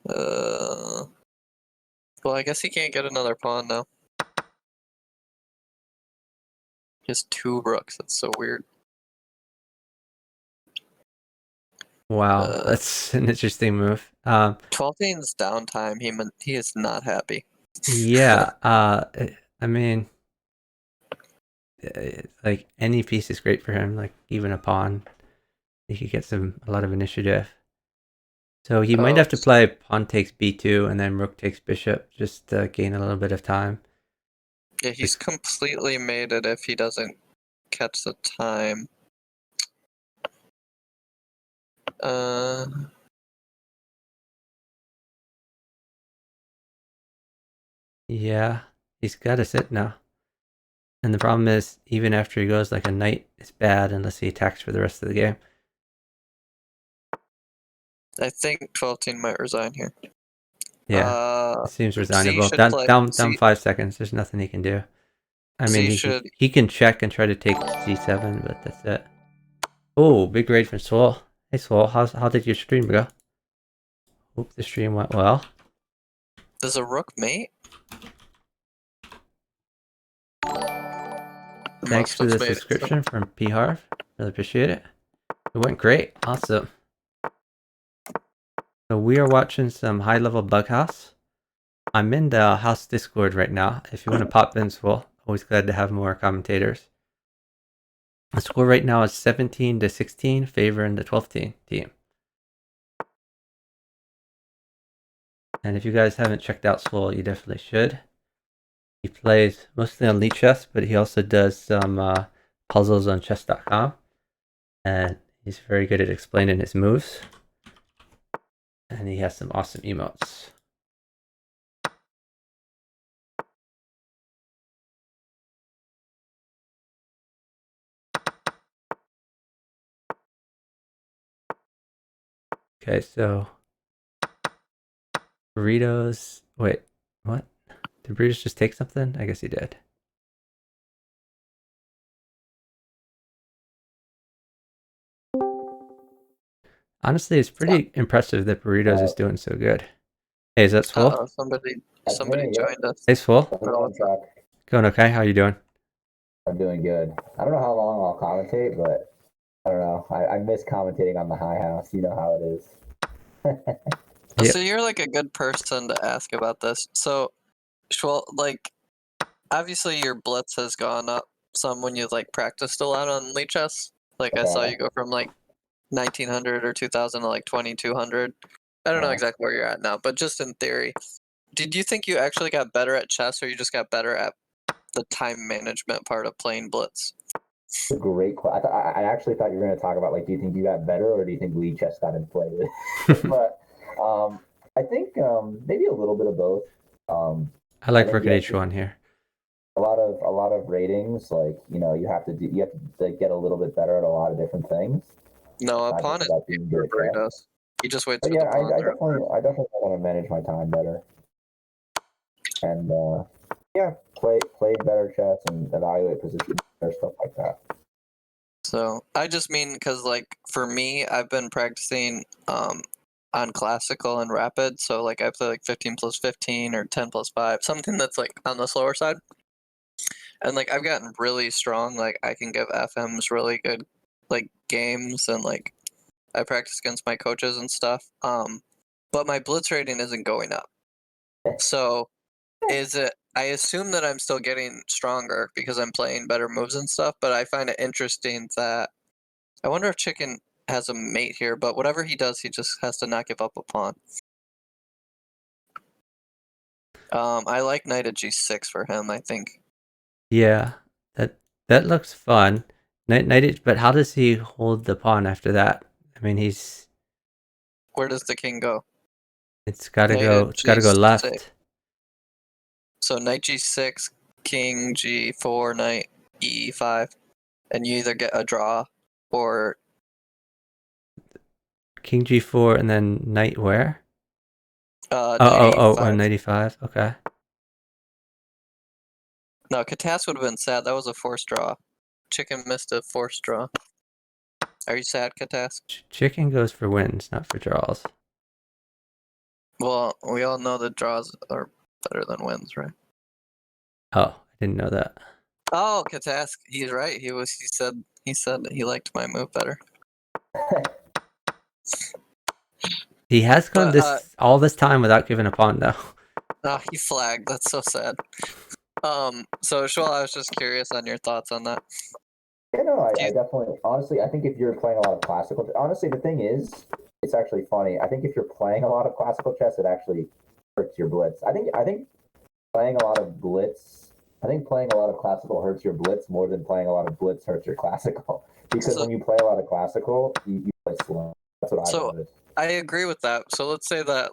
Well, I guess he can't get another pawn now. He has 2 rooks, that's so weird. Wow, that's an interesting move. 12-teen's downtime, he is not happy. Yeah, I mean, like any piece is great for him. Like even a pawn, he could get a lot of initiative. So he might Oh, have to play pawn takes b2 and then rook takes bishop just to gain a little bit of time. yeah, he's completely made it if he doesn't catch the time. Yeah, he's got to sit now. And the problem is, even after he goes, like a knight is bad unless he attacks for the rest of the game. I think 12-teen might resign here. Yeah, it seems C resignable. should play. Down C 5 seconds. There's nothing he can do. I mean, C should. he can check and try to take c7, but that's it. Oh, big raid from Swole. Hey Swole, how did your stream go? Hope the stream went well. Does a rook mate? Thanks for the subscription from P Harv. Really appreciate it. It went great. Awesome. So we are watching some high-level bughouse. I'm in the house Discord right now. If you want to pop in, Swole, always glad to have more commentators. The score right now is 17-16, favoring the 12-teen team. And if you guys haven't checked out Swole, you definitely should. He plays mostly on Lichess, but he also does some puzzles on chess.com. And he's very good at explaining his moves. And he has some awesome emotes. Okay, so Burritos. Wait, what? Did Burritos just take something? I guess he did. Honestly, it's pretty impressive that Burritos is doing so good. Hey, is that Swole? Somebody joined us. Hey, Swole. Oh, Going okay? How you doing? I'm doing good. I don't know how long I'll commentate, but I don't know. I miss commentating on the high house. You know how it is. Yep. So you're like a good person to ask about this. So, Schwal, like, obviously your blitz has gone up some when you like practiced a lot on Lichess. Like I saw you go from like 1900 or 2000 to like 2200. I don't know exactly where you're at now, but just in theory, did you think you actually got better at chess, or you just got better at the time management part of playing blitz? It's a great question. I actually thought you were going to talk about like, do you think you got better, or do you think Lee just got inflated? But I think maybe a little bit of both. I like rook at h1 here. A lot of ratings, like you have to get a little bit better at a lot of different things. No, a pawn is Burritos. He just waits for the pawn. I definitely want to manage my time better, and play better chess and evaluate position or stuff like that. So I just mean because like for me, I've been practicing on classical and rapid. So like I play like 15+15 or 10+5, something that's like on the slower side. And like I've gotten really strong. Like I can give FMs really good like games, and like I practice against my coaches and stuff. But my blitz rating isn't going up. So is it? I assume that I'm still getting stronger because I'm playing better moves and stuff. But I find it interesting that I wonder if Chicken has a mate here, but whatever he does, he just has to not give up a pawn. I like knight at g6 for him, I think. Yeah, that looks fun. But how does he hold the pawn after that? I mean, Where does the king go? it's got to Knight at go g6. left. So knight g6, king g4, knight e5, and you either get a draw or King g4 and then knight where? knight On e5. 95. Okay. No, Katas would have been sad. That was a forced draw. Chicken missed a forced draw. Are you sad, Katas? Chicken goes for wins, not for draws. Well, we all know that draws are better than wins, right? Oh, I didn't know that. Oh, Katas, he's right. He said that he liked my move better. He has gone But all this time without giving a pawn though. oh, he flagged. That's so sad. So Shoal, I was just curious on your thoughts on that. Yeah, no, I definitely, honestly, I think if you're playing a lot of classical, honestly, the thing is, it's actually funny. I think if you're playing a lot of classical chess, it actually hurts your blitz. I think playing a lot of blitz, I think playing a lot of classical hurts your blitz more than playing a lot of blitz hurts your classical. Because So, when you play a lot of classical, you play slow. That's what I so noticed. I agree with that. So let's say that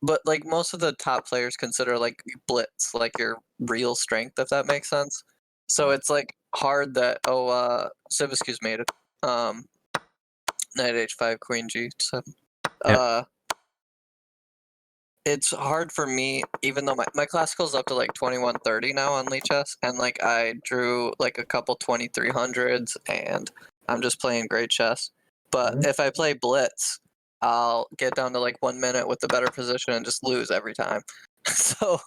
but like most of the top players consider like blitz like your real strength, if that makes sense. So it's like hard that Sibiscu's made it. Knight h5, queen g7. Yep. It's hard for me, even though my classical's up to like 2130 now on Lichess, and like I drew like a couple 2300s, and I'm just playing great chess. But if I play blitz, I'll get down to like 1 minute with the better position and just lose every time. So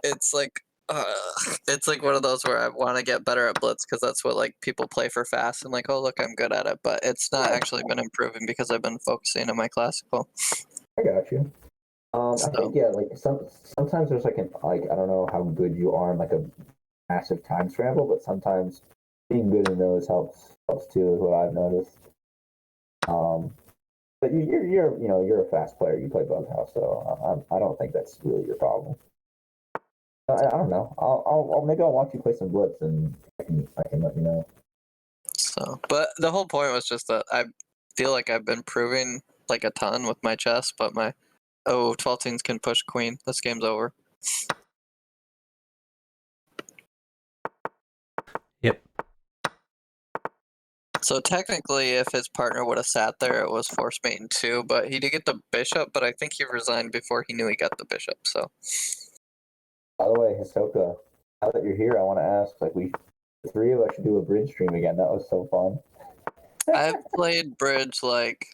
it's like uh, it's like one of those where I want to get better at blitz because that's what like people play for fast and like, oh look, I'm good at it. But it's not actually been improving because I've been focusing on my classical. I got you. I So think yeah, like sometimes there's like I don't know how good you are in like a massive time scramble, but sometimes being good in those helps too, is what I've noticed. But you're a fast player. You play bughouse, so I don't think that's really your problem. I don't know. I'll maybe I'll watch you play some blitz and I can let you know. So, but the whole point was just that I feel like I've been proving like a ton with my chess, but my 12 teens can push queen. This game's over. Yep. So technically, if his partner would have sat there, it was force mate in 2, but he did get the bishop, but I think he resigned before he knew he got the bishop, so. By the way, Hisoka, now that you're here, I want to ask, like the three of us should do a bridge stream again. That was so fun. I've played bridge like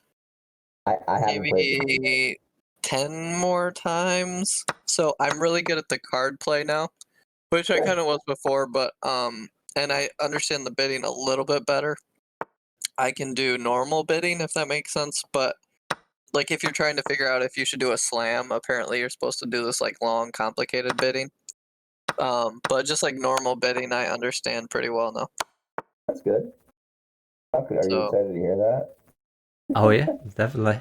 I haven't played bridge. maybe 10 more times. So I'm really good at the card play now, which I kind of was before, but and I understand the bidding a little bit better. I can do normal bidding if that makes sense, but like if you're trying to figure out if you should do a slam, apparently you're supposed to do this like long, complicated bidding. But just like normal bidding, I understand pretty well now. That's good. Are you So excited to hear that? Oh yeah, definitely.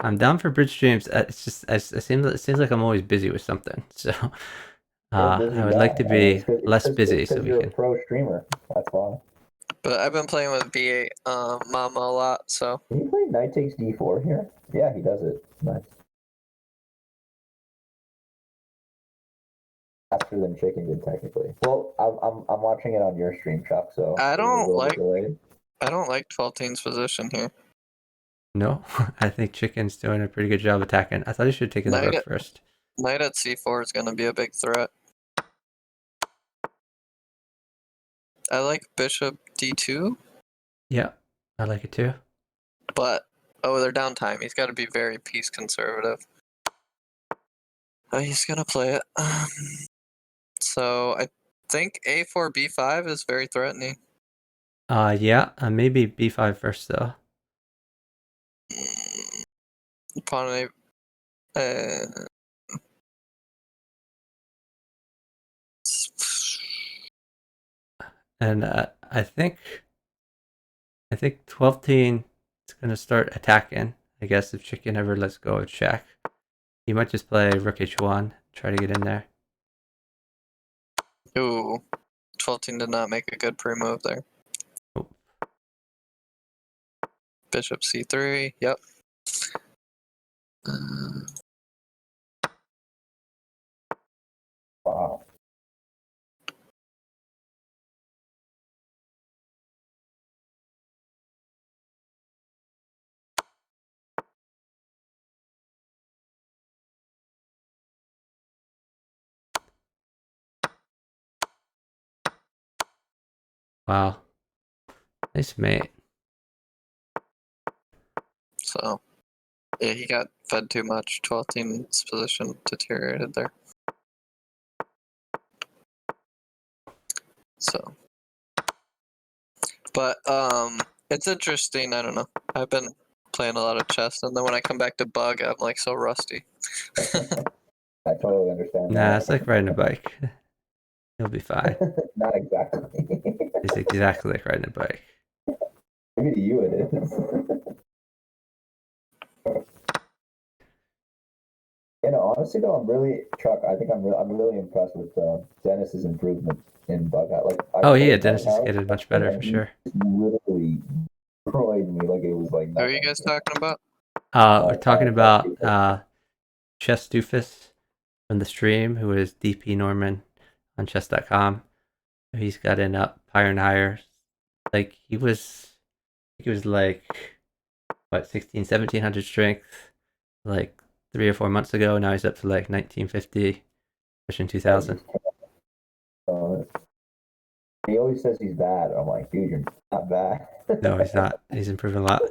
I'm down for bridge streams. It's just it seems like I'm always busy with something. So You're a busy I would like guy. to I mean, be less busy so we you're a can. pro streamer. That's why. but I've been playing with V8 Mama a lot, so Can you play knight takes d4 here? Yeah, he does it. Nice. Faster than chicken did technically. Well, I'm watching it on your stream, Chuck. So I it was a don't little bit like delayed. 12 teens position here. No, I think Chicken's doing a pretty good job attacking. I thought he should have taken the Knight rook at, first. knight at c4 is going to be a big threat. I like bishop d2, Yeah, I like it too. but they're down time. He's got to be very piece conservative. He's going to play it. So I think a4 b5 is very threatening. Yeah, maybe b5 first though. Pawn a. And I think I think 12-teen is going to start attacking. I guess if Chicken ever lets go of check. He might just play Rook H1, try to get in there. Ooh, 12-teen did not make a good pre-move there. Oh. Bishop C3, yep. Wow. Wow. Nice mate. So, yeah, he got fed too much. 12-teen's position deteriorated there. So, but it's interesting. I don't know. I've been playing a lot of chess, and then when I come back to bug, I'm like so rusty. I totally understand Nah, that. it's like riding a bike. He'll be fine. Not exactly. It's exactly like riding a bike. Maybe to you it is. You know, honestly though, I'm really Chuck. I think I'm really impressed with Dennis's improvement in Bughouse. Like I Oh yeah, played Dennis is Bughouse getting much better for and he sure. literally destroyed me like it was like Who are nothing. you guys talking about? We're talking about Chess Chess Doofus from the stream, who is DP Norman on chess.com. He's gotten up higher and higher. Like he was like what 1700 strength like 3 or 4 months ago. Now he's up to like 1950, pushing 2000. He always says he's bad. I'm like, dude, you're not bad. No, he's not. He's improving a lot.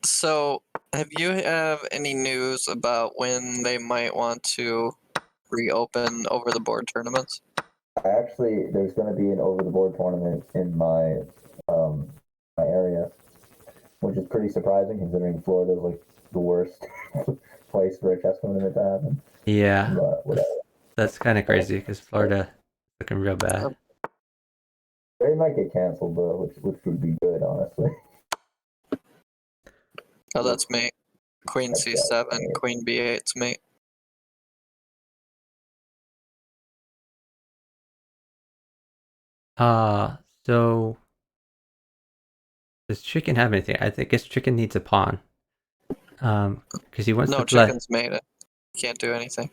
So, have you have any news about when they might want to reopen over the board tournaments? There's going to be an over the board tournament in my area, which is pretty surprising considering Florida is like the worst place for a chess tournament to happen. Yeah, But whatever. that's kind of crazy because Florida looking real bad. They might get canceled though, which would be good, honestly. Oh, that's mate. Queen That's C7, right. Queen B8's mate. So does Chicken have anything? I think guess Chicken needs a pawn. Because he wants No, to play. Chicken's made it. Can't do anything.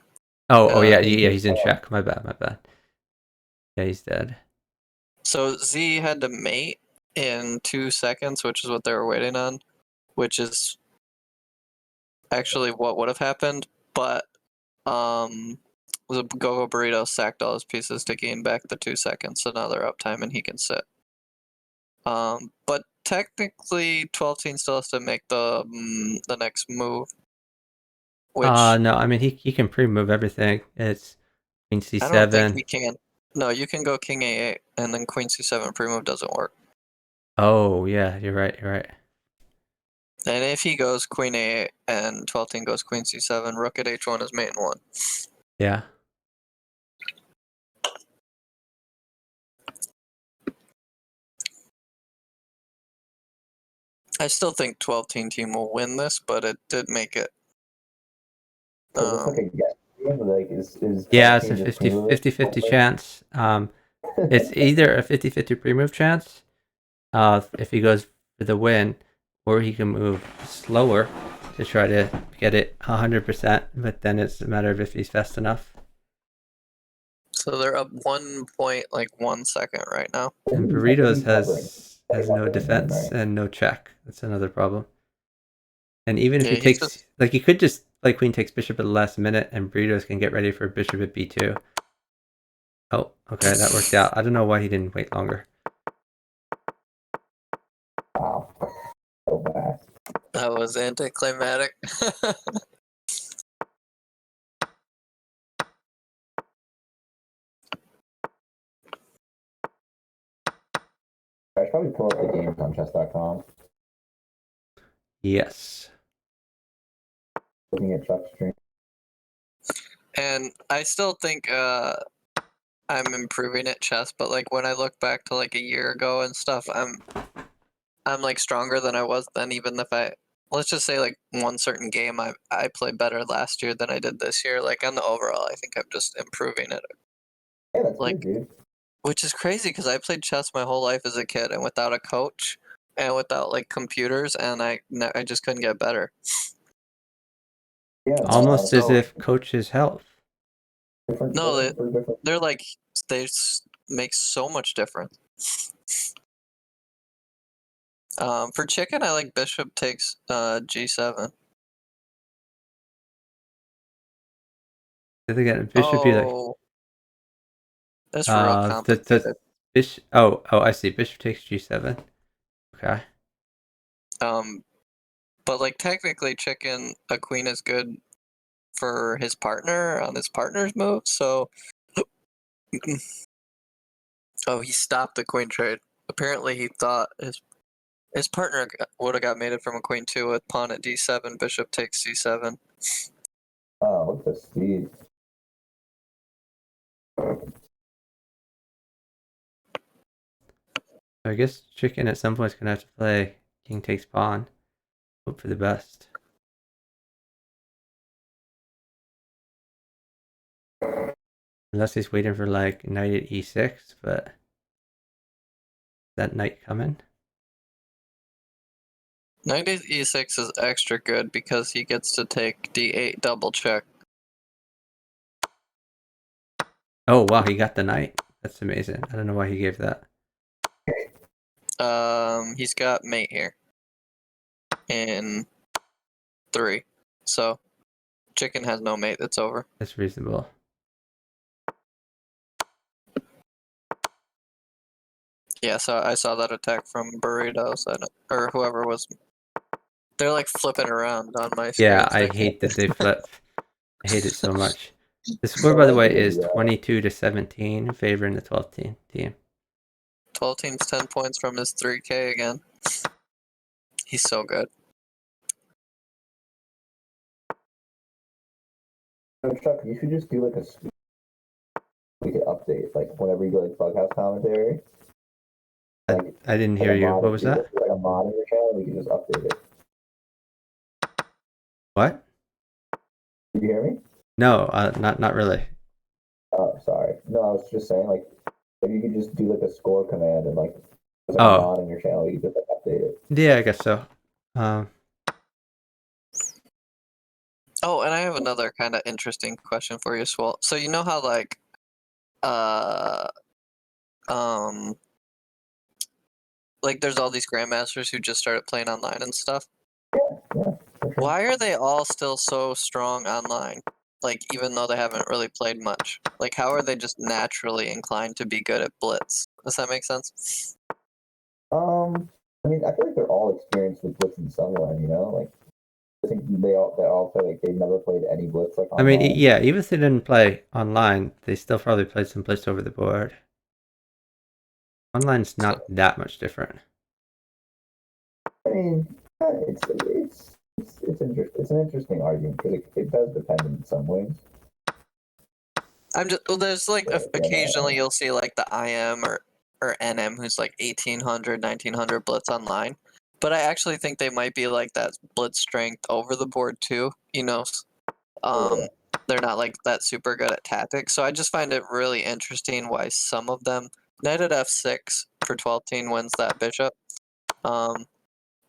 Oh yeah, He- yeah, he's in check. My bad. Yeah, he's dead. So Z had to mate in 2 seconds, which is what they were waiting on, which is actually what would have happened, but the Go-Go Burrito sacked all his pieces to gain back the 2 seconds, so now they're uptime and he can sit. But technically, 12-teen still has to make the next move, which No, I mean he can pre-move everything. It's Queen I don't think C7. he can. No, you can go King A8 and then Queen C7 pre-move doesn't work. Oh yeah, you're right. And if he goes Queen A8 and 12-teen goes Queen C7, Rook at H1 is mate in 1. Yeah. I still think 12-teen team will win this, but it did make it. So is this like a guess game? Like is Yeah, it's a 12 just 50-50 chance. It's either a 50-50 pre-move chance, if he goes for the win, or he can move slower to try to get it 100%. But then it's a matter of if he's fast enough. So they're up 1 second right now. And He's Burritos covering. has no defense Right. and no check. That's another problem. And even if Yeah, he he's takes, just like, he could just play Queen takes Bishop at the last minute, and Burritos can get ready for Bishop at B2. Oh, okay, that worked out. I don't know why he didn't wait longer. Wow. So fast. that was anticlimactic. I should probably pull up the games on chess.com. Yes. Looking at Chuck's stream. And I still think I'm improving at chess, but like when I look back to like a year ago and stuff, I'm I'm like stronger than I was then, even if let's just say like one certain game I played better last year than I did this year. Like on the overall, I think I'm just improving it. Yeah, that's Like, good, dude. which is crazy because I played chess my whole life as a kid and without a coach and without like computers, and I just couldn't get better. Yeah, no, Almost as So if coaches help. different, no, different. they're like make so much difference. For chicken, I like bishop takes g7. Did they get bishop? You like Oh, that's real complicated. bishop? Oh, I see. Bishop takes g7. Okay. But like technically, chicken a queen is good for his partner on his partner's move. So, oh, he stopped the queen trade. Apparently, he thought his partner would have got mated from a queen too with pawn at d7, bishop takes c7. Oh, look at the speed. I guess chicken at some point is gonna have to play king takes pawn. Hope for the best. Unless he's waiting for like knight at e6, but is that knight coming? Knight at e6 is extra good because he gets to take d8 double check. Oh wow, he got the knight. That's amazing. I don't know why he gave that. He's got mate here in 3. So chicken has no mate. It's over. That's reasonable. Yeah, so I saw that attack from Burritos or whoever was. They're like flipping around on my screen. Yeah, So I I can't. hate that they flip. I hate it so much. The So score, by the I way, think is it's, 22-17, favoring the 12th team. 12 teams, 10 points from his 3K again. He's so good. so Chuck, you should just do like we could update like whenever you do like bughouse commentary. Like, I didn't like hear a you. mod, What was that? like a mod in your channel, we can just update it. What? Did you hear me? No, not really. Oh, sorry. No, I was just saying like if you could just do like a score command and like there's like a Oh, mod in your channel, you could just like, update it. yeah, I guess so. Oh, and I have another kind of interesting question for you, Swole. So you know how like, um, like there's all these grandmasters who just started playing online and stuff. Yeah, for sure. Why are they all still so strong online? Like even though they haven't really played much. Like how are they just naturally inclined to be good at blitz? Does that make sense? I mean, I feel like they're all experienced with blitz in some way, you know. Like I think they all play like they've never played any blitz like I mean, online. yeah, even if they didn't play online, they still probably played some blitz over the board. Online's not that much different. I mean, it's it's an interesting argument because it does depend in some ways. I'm just well, there's like But, occasionally you'll see like the IM or NM who's like 1800, 1900 blitz online. But I actually think they might be like that blitz strength over the board too. You know, yeah. they're not like that super good at tactics. So I just find it really interesting why some of them knight at f6 for 12 teen wins that bishop.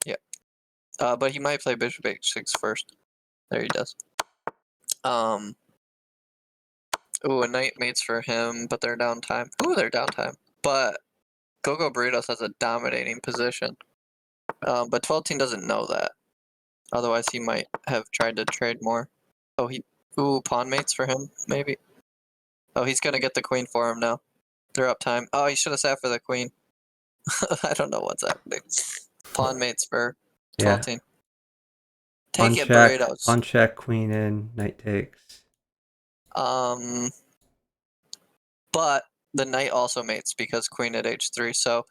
Yeah. But he might play bishop h6 first. There he does. Ooh, a knight mates for him, but they're downtime. Ooh, they're downtime. But Gogo Burritos has a dominating position. But 12 team doesn't know that. Otherwise, he might have tried to trade more. Oh, ooh, pawn mates for him, maybe. Oh, he's gonna get the queen for him now. They're up time. Oh, he should have sat for the queen. I don't know what's happening. Pawn mates for 12 Yeah. team. Pawn Take it, check, Burritos. queen in, knight takes. But the knight also mates because queen at h3. So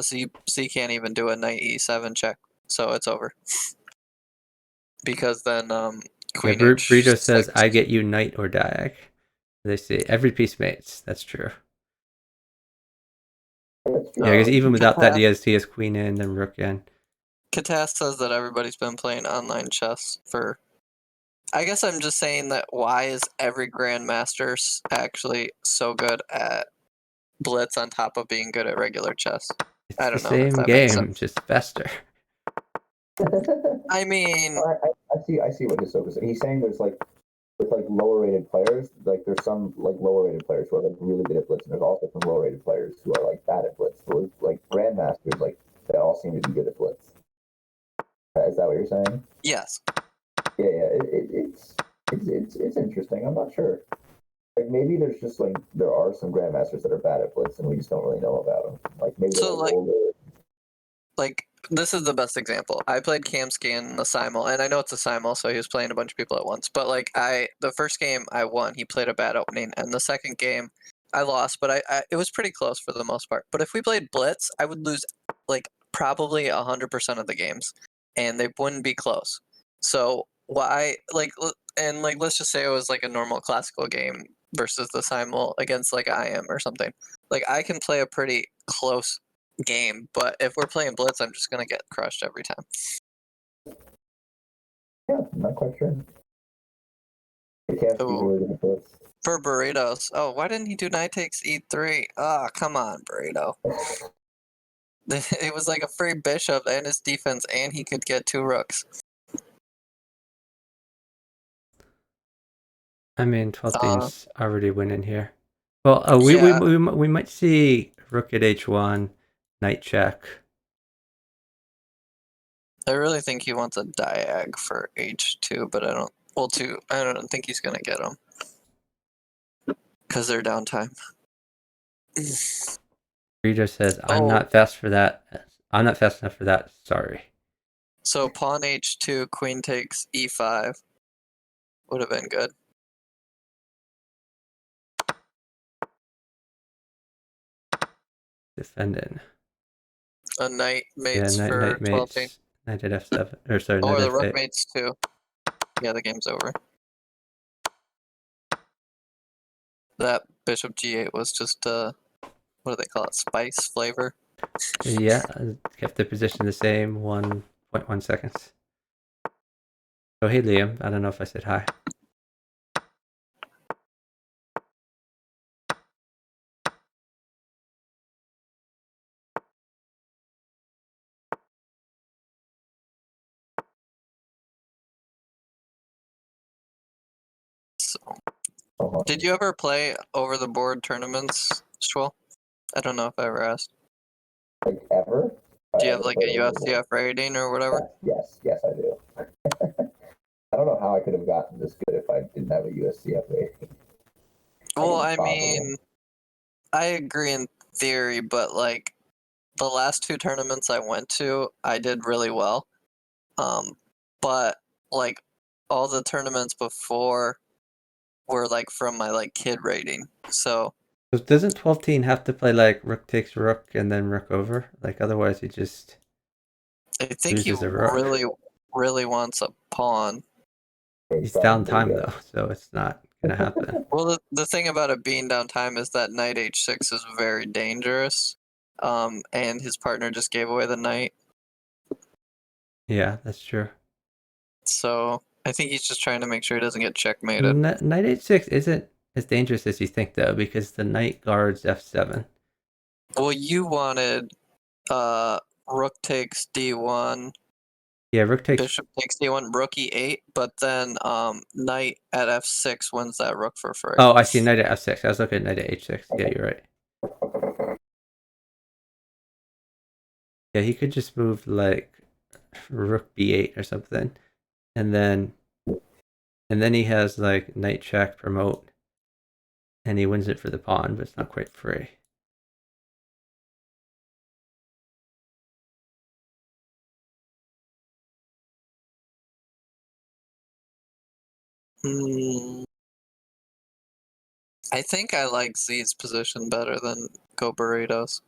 Z can't even do a knight e7 check. So it's over. Because then Yeah, queen Burrito h6. says, I get you knight or diag. They say every piece mates. That's true. That's true. Yeah, because even without that, Katas- he has queen in, then rook in. Katas says that everybody's been playing online chess for. I guess I'm just saying that why is every grandmaster actually so good at blitz on top of being good at regular chess? It's I the don't know if same that makes game, sense. just faster. I mean, I see what Hisoka's saying. He's saying there's like with like lower rated players, like there's some like lower rated players who are like really good at blitz, and there's also some lower rated players who are like bad at blitz. So like grandmasters, like they all seem to be good at blitz. Is that what you're saying? yes. Yeah, it's interesting. I'm not sure. Like maybe there's just like there are some grandmasters that are bad at blitz, and we just don't really know about them. Like maybe they're So like older. like this is the best example. I played Camscan in the simul, and I know it's a simul, so he was playing a bunch of people at once. But like the first game I won, he played a bad opening, and the second game I lost, but I it was pretty close for the most part. But if we played blitz, I would lose like probably 100% of the games, and they wouldn't be close. So why and like let's just say it was like a normal classical game versus the simul against like I am or something. Like I can play a pretty close game, but if we're playing blitz, I'm just gonna get crushed every time. Yeah, I'm not quite sure. It can't be Ooh. really good at blitz. For burritos, oh, why didn't he do knight takes e3? Ah, oh, come on, burrito. It was like a free bishop and his defense, and he could get 2 rooks. I mean, 12-team's already winning here. Well, Yeah. we might see rook at h1, knight check. I really think he wants a diag for h2, but I don't. Well, 2. I don't think he's gonna get them because they're downtime. Rita says, "I'm Oh, not fast for that. I'm not fast enough for that. Sorry." so pawn h2, queen takes e5 would have been good. Defending. A knight Yeah, mates knight for 12. mates. Knight at f7. Or sorry, Or knight the rook f8. mates too. Yeah, the game's over. That bishop g8 was just what do they call it? Spice flavor. Yeah, kept the position the same. 1.1 seconds. Oh, hey Liam. I don't know if I said hi. So, did you ever play over the board tournaments, Schwell? I don't know if I ever asked. Like ever? Do you have like a USCF rating or whatever? Yes, I do. I don't know how I could have gotten this good if I didn't have a USCF rating. Well, I Impossible. mean, I agree in theory, but like the last 2 tournaments I went to, I did really well. But like all the tournaments before were like from my like kid rating. So Doesn't 12-team have to play like rook takes rook and then rook over? Like otherwise he just I think he loses a rook. really wants a pawn. He's down time though, so it's not gonna happen. Well, the thing about it being downtime is that knight h6 is very dangerous, and his partner just gave away the knight. Yeah, that's true. So I think he's just trying to make sure he doesn't get checkmated. Knight h6 isn't as dangerous as you think though, because the knight guards f7. Well, you wanted rook takes d1, Yeah, rook takes. bishop takes d1, rook e8, but then knight at f6 wins that rook for free. Oh, I see. Knight at f6. I was looking at knight at h6. Yeah, you're right. Yeah, he could just move like rook b8 or something, and then he has like knight check promote, and he wins it for the pawn, but it's not quite free. I think I like Z's position better than Go Burritos.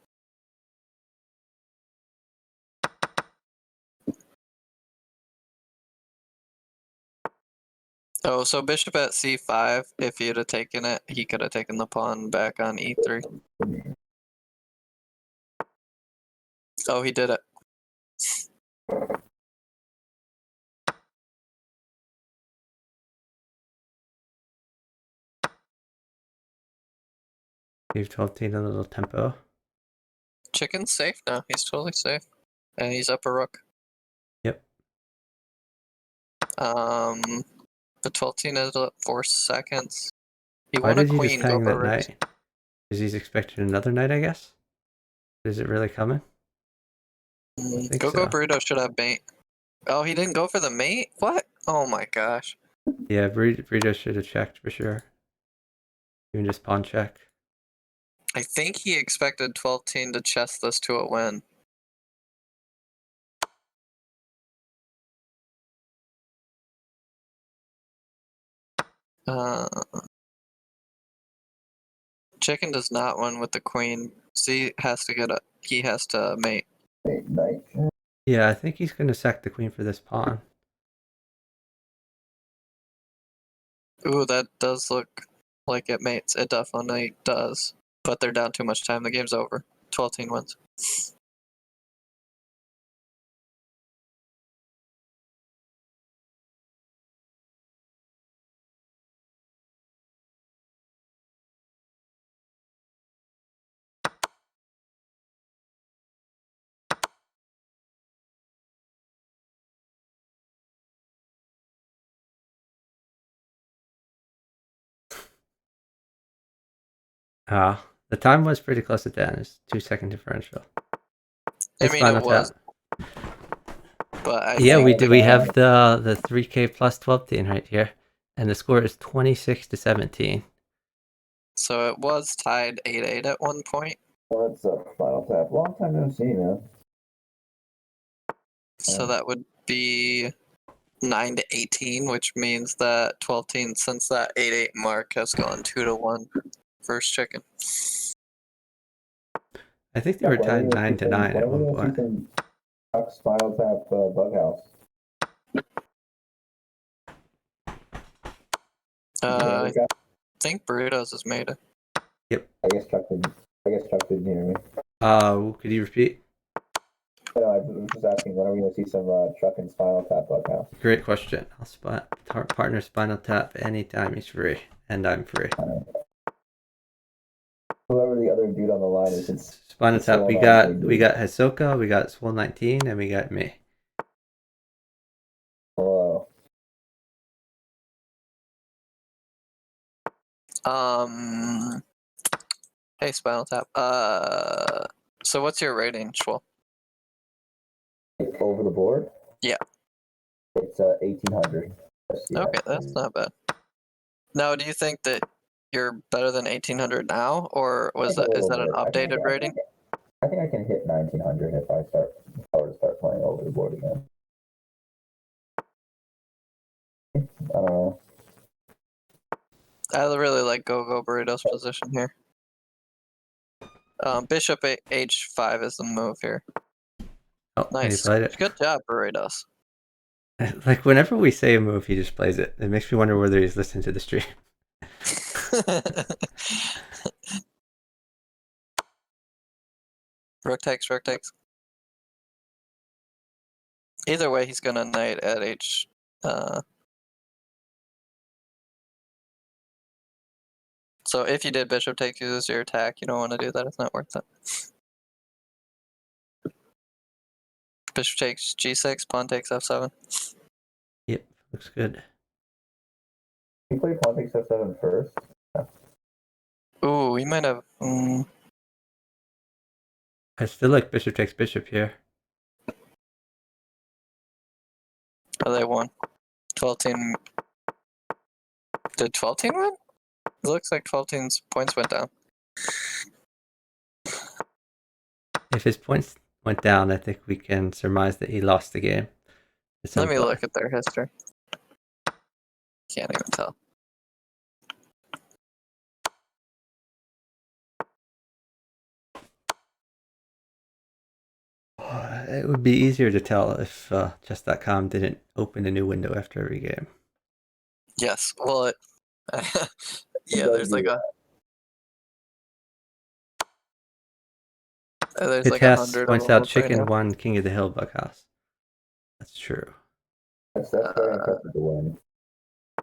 Oh, so bishop at c5, if he'd have taken it, he could have taken the pawn back on e3. Oh, he did it. Gave 12-team a little tempo. Chicken's safe now. He's totally safe. And he's up a rook. Yep. The 12-team is at 4 seconds. He Why won a did he just queen, go hang for that rook. knight? Is he's expecting another knight, I guess? Is it really coming? think Go so. Burrito should have mate. Oh, he didn't go for the mate? What? Oh my gosh. Yeah, Burrito should have checked for sure. Even just pawn check. I think he expected 12-team to chess this to a win. Chicken does not win with the queen. C has to get a. He has to mate. Knight. Yeah, I think he's going to sack the queen for this pawn. Ooh, that does look like it mates. It definitely does. But they're down too much time. The game's over. 12-team wins. The time was pretty close at the end. It's 2-second differential. I It's mean, it final was. tap. But I Yeah, think we do. We have the 3K plus 12-team right here, and the score is 26-17. So it was tied 8-8 at one point. What's up, final tap? Long time no see, man. So that would be 9-18, which means that 12-team, since that 8-8 mark, has gone 2-1 first chicken. I think they were tied 9-9 at one point. Spinal tap bughouse. I think Burritos has made it. Yep. I guess Chuck didn't hear me. Could you repeat? No, I was just asking when are we going to see some Chuck and Spinal Tap bughouse? Great question. I'll partner Spinal Tap anytime he's free, and I'm free. Whoever the other dude on the line is, it's Spinal Tap. We got Hisoka, we got Swole 19, and we got me. Hello. Hey, Spinal Tap. So what's your rating, Schwal? Over the board? Yeah. It's 1800. Okay, that's not bad. Now, do you think that you're better than 1800 now, or is that an updated rating? I think I can hit 1900 if I were to start playing over the board again. I don't know. I really like Go Burritos' position here. Bishop H5 is the move here. Oh, Nice. he played it. Good job, Burritos. Like, whenever we say a move, he just plays it. It makes me wonder whether he's listening to the stream. Rook takes. Either way, he's gonna knight at H. So if you did bishop takes, you lose your attack. You don't want to do that. It's not worth it. Bishop takes G6, pawn takes F7. Yep, looks good. You play pawn takes F7 first? Ooh, we might have. I still like bishop takes bishop here. Oh, they won. 12-team. Did 12-team win? It looks like 12-team's points went down. If his points went down, I think we can surmise that he lost the game. Let me look at their history. Can't even tell. It would be easier to tell if chess.com didn't open a new window after every game. Yes, well, yeah, there's like There's The like test 100 of points them out up right Chicken now. won King of the Hill Bughouse. That's true. That's very impressive to win.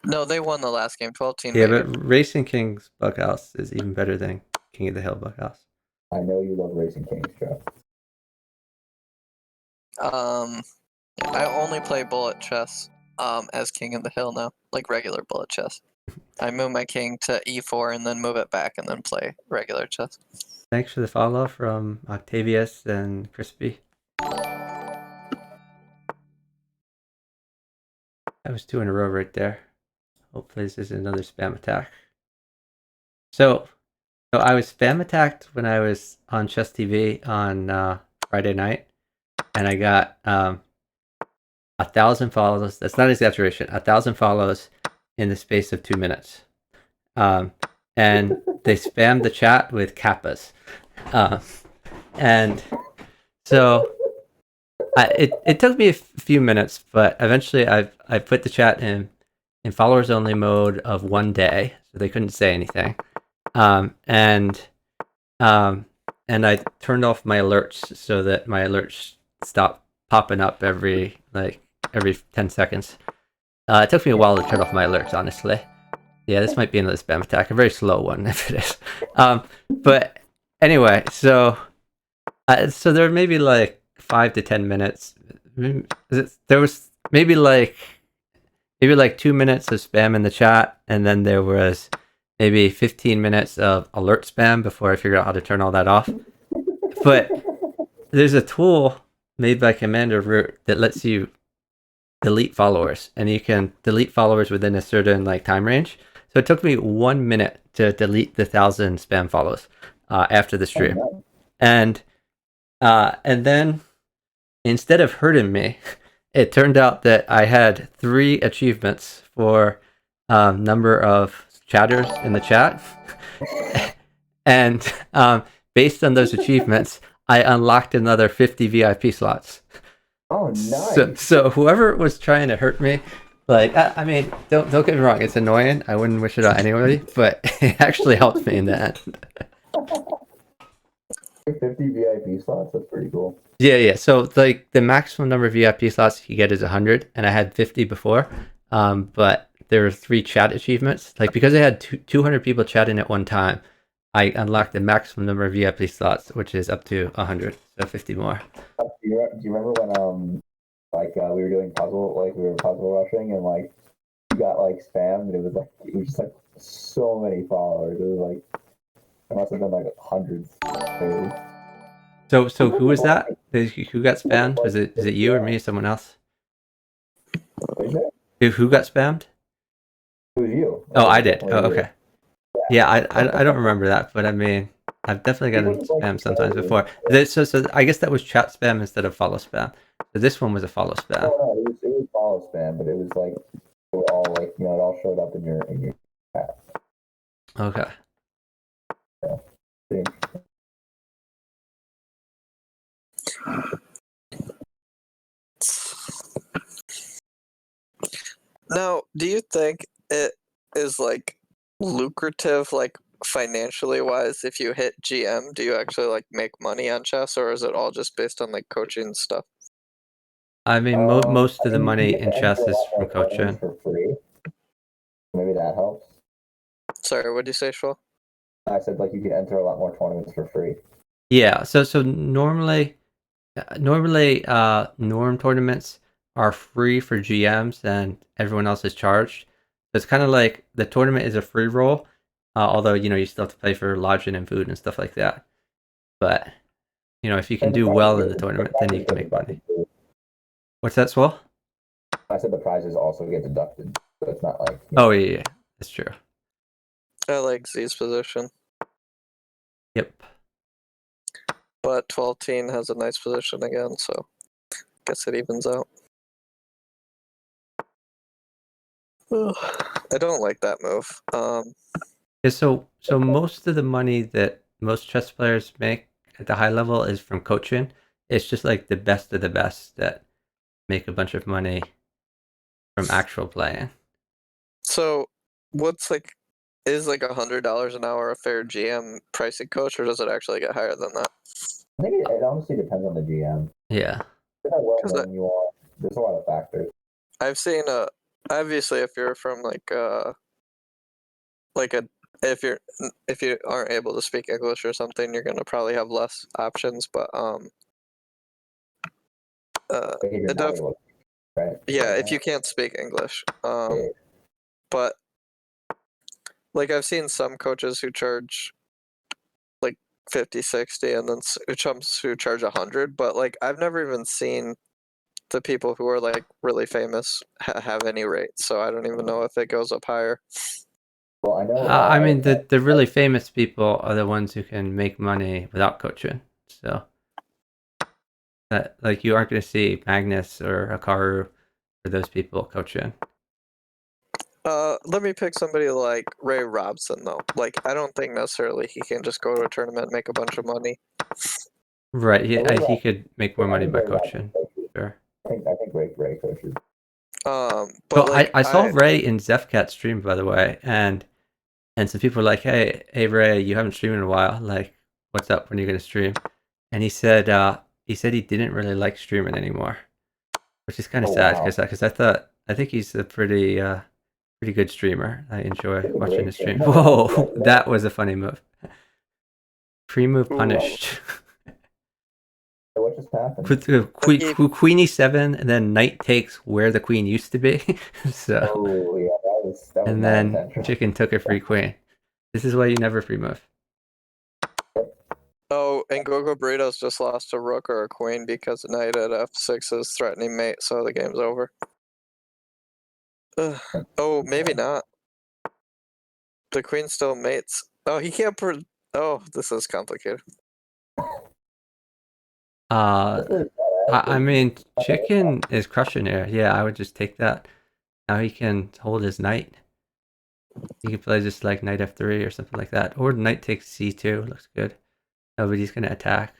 No, they won the last game. 12-team. Yeah, maybe. but Racing King's Bughouse is even better than King of the Hill Bughouse. I know you love Racing Kings, Joe. I only play bullet chess as King of the Hill now, like regular bullet chess. I move my king to e4 and then move it back and then play regular chess. Thanks for the follow from Octavius and Crispy. That was 2 in a row right there. Hopefully this isn't another spam attack. So I was spam attacked when I was on Chess TV on Friday night, and I got 1,000 follows. That's not an exaggeration. 1,000 follows in the space of 2 minutes. And they spammed the chat with kappas. And so it took me a few minutes, but eventually I put the chat in followers only mode of 1 day, so they couldn't say anything. And I turned off my alerts so that my alerts stopped popping up every 10 seconds. It took me a while to turn off my alerts, honestly. Yeah, this might be another spam attack, a very slow one if it is. But anyway, so there were maybe like 5 to 10 minutes. There was maybe like 2 minutes of spam in the chat, and then there was maybe 15 minutes of alert spam before I figured out how to turn all that off. But there's a tool made by Commander Root that lets you delete followers, and you can delete followers within a certain time range. So it took me 1 minute to delete the 1,000 spam follows after the stream, and then instead of hurting me, it turned out that I had 3 achievements for number of chatters in the chat, and based on those achievements, I unlocked another 50 VIP slots. Oh, nice. So whoever was trying to hurt me, I mean, don't get me wrong, it's annoying. I wouldn't wish it on anybody, but it actually helped me in the end. 50 VIP slots, that's pretty cool. Yeah. So the maximum number of VIP slots you get is 100, and I had 50 before. But there were 3 chat achievements. Because I had 200 people chatting at one time, I unlocked the maximum number of VIP slots, which is up to 100, so 50 more. Do you remember when we were doing we were puzzle rushing, and you got spammed, and it was just so many followers. It was it must have been hundreds. Maybe. So who was that? Who got spammed? Is it you or me or someone else? Who got spammed? It was you. Oh, I did. Oh, okay. Yeah, I don't remember that, but I mean, I've definitely gotten spam sometimes before. So I guess that was chat spam instead of follow spam. So this one was a follow spam. Oh, no, it was follow spam, but it was it all it all showed up in your chat. Okay. Yeah. Now, do you think it is lucrative, financially wise, if you hit GM? Do you actually make money on chess, or is it all just based on coaching stuff? I mean, most of the money in chess is from coaching. For free. Maybe that helps. Sorry, what did you say, Shwell? I said you can enter a lot more tournaments for free. Yeah. So normally norm tournaments are free for GMs and everyone else is charged. So it's kind of like the tournament is a free roll, although you still have to pay for lodging and food and stuff like that. But if you can do well in the tournament, then you can make money. What's that, Swell? I said the prizes also get deducted, so it's not Oh yeah, that's true. I like Z's position. Yep. But 12-teen has a nice position again, so I guess it evens out. I don't like that move. Yeah, so most of the money that most chess players make at the high level is from coaching. It's just the best of the best that make a bunch of money from actual playing. So what's is $100 an hour a fair GM pricing coach, or does it actually get higher than that? I think it honestly depends on the GM. Yeah. Depends how well 'Cause known you are. There's a lot of factors. I've seen obviously if you're from like a if you aren't able to speak English or something, you're gonna probably have less options. But Like if you're it not def- able to, right? yeah, Like if you that. can't speak English. Yeah. But like I've seen some coaches who charge like 50, 60, and then chumps who charge 100. But like I've never even seen the people who are like really famous have any rates. So I don't even know if it goes up higher. Well, I know. I mean, the really famous people are the ones who can make money without coaching. So that like you aren't going to see Magnus or Hikaru or those people coaching. Let me pick somebody like Ray Robson though. Like I don't think necessarily he can just go to a tournament and make a bunch of money. Right. He Ray could make more I money think by Ray Robinson coaching. coaches. Sure. I think Ray coaches. So But like I saw Ray in Zefcat stream, by the way, and some people were like, hey Ray, you haven't streamed in a while. Like, what's up? When are you going to stream? And he said he didn't really like streaming anymore, which is kind of Oh sad wow, because I think he's a pretty good streamer. I enjoy he's a watching great his stream. streamer. Whoa, that was a funny move. Pre-move ooh, punished. What just happened? With Queen e7, and then knight takes where the queen used to be. So, Oh yeah, that was and not then intentional. chicken took a free queen. This is why you never free move. oh, and Gogo Burritos just lost a rook or a queen because knight at f6 is threatening mate, so the game's over. Ugh. Oh, maybe not. The queen still mates. Oh, he can't. Oh, this is complicated. That's really sad, I mean, chicken is crushing here. Yeah, I would just take that. Now he can hold his knight. He could play just like knight f3 or something like that, or knight takes c2. Looks good. Nobody's gonna attack.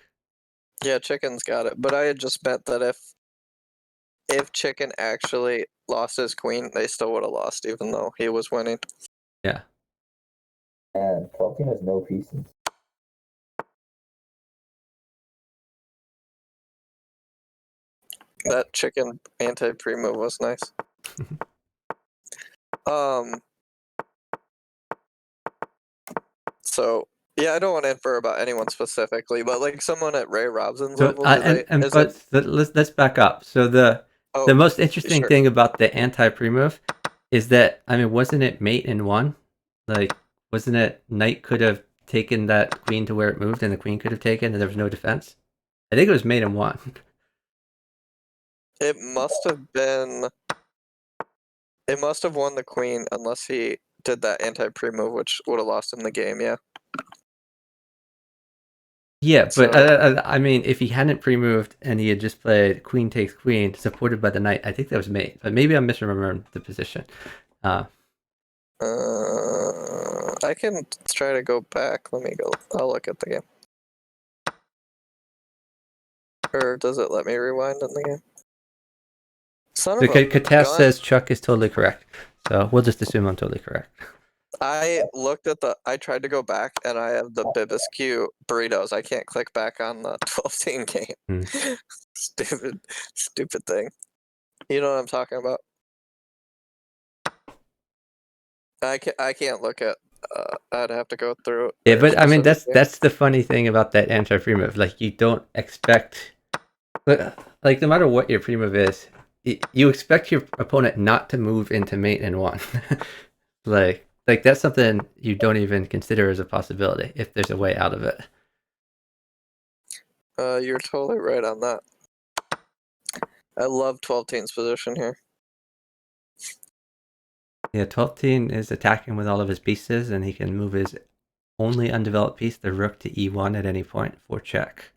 Yeah, chicken's got it. But I had just bet that if chicken actually lost his queen, they still would have lost, even though he was winning. Yeah. And 12 team has no pieces. That chicken anti pre move was nice. So yeah, I don't want to infer about anyone specifically, but like someone at Ray Robson's So level, do they? Is it? let's back up. So the Oh, most interesting sure. thing about the anti pre move is that, I mean, wasn't it mate in one? Like, wasn't it knight could have taken that queen to where it moved, and the queen could have taken, and there was no defense? I think it was mate in one. It must have been. It must have won the queen unless he did that anti pre move, which would have lost him the game. Yeah. Yeah, but So I mean, if he hadn't pre-moved and he had just played queen takes queen, supported by the knight, I think that was mate. But maybe I'm misremembering the position. I can try to go back. Let me go. I'll look at the game. Or does it let me rewind in the game? Son So of a Katesh gun. says Chuck is totally correct. So we'll just assume I'm totally correct. I looked at I tried to go back and I have the Bibiscu burritos. I can't click back on the 12-team game. Hmm. Stupid thing. You know what I'm talking about? I can't look at. I'd have to go through. Yeah, their but I mean, specific game. that's the funny thing about that anti-free move. Like, you don't expect, like, no matter what your free move is, you expect your opponent not to move into mate in one. like that's something you don't even consider as a possibility if there's a way out of it. You're totally right on that. I love 12-team's position here. Yeah, 12-team is attacking with all of his pieces, and he can move his only undeveloped piece, the rook, to e1 at any point for check.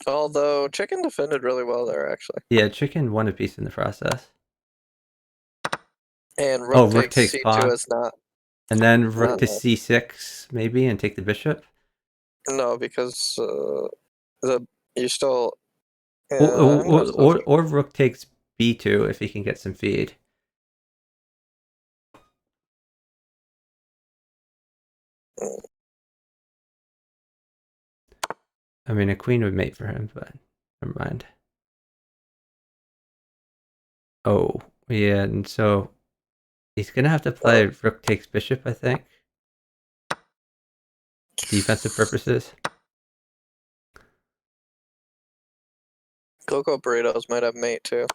Although chicken defended really well there, actually. Yeah, chicken won a piece in the process. And rook rook takes takes c2 pawn. is not. And then rook to nice. c6, maybe, and take the bishop? No, because you still. Or rook takes b2 if he can get some feed. I mean, a queen would mate for him, but never mind. Oh, yeah, and so he's gonna have to play rook takes bishop, I think. Defensive purposes. Cocoa Burritos might have mate too.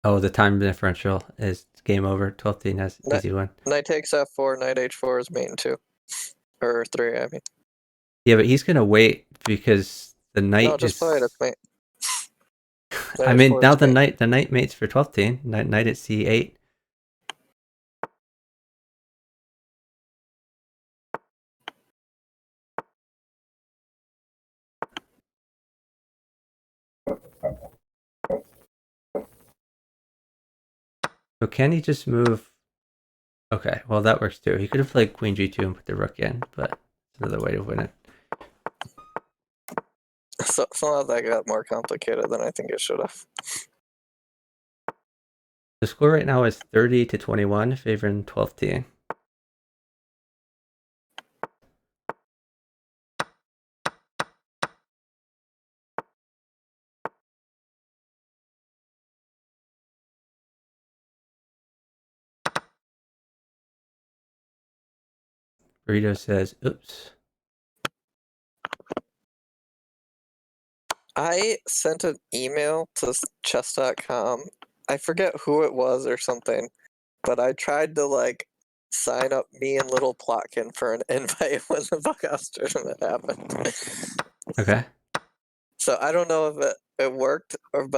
Oh, the time differential is game over. 12-10 has easy win. Knight takes f4, knight h4 is mate in 2. Or 3, I mean. Yeah, but he's gonna wait because the knight No, just play it as mate. I mean, now the knight mates for 12-10. Knight at c8. So can he just move? Okay, well that works too. He could have played queen g2 and put the rook in, but it's another way to win it. So somehow that got more complicated than I think it should have. The score right now is 30-21, favoring 12-10. Burrito says, oops. I sent an email to chess.com. I forget who it was or something, but I tried to like sign up me and Little Plotkin for an invite when the bughouse tournament happened. Okay. So I don't know if it worked or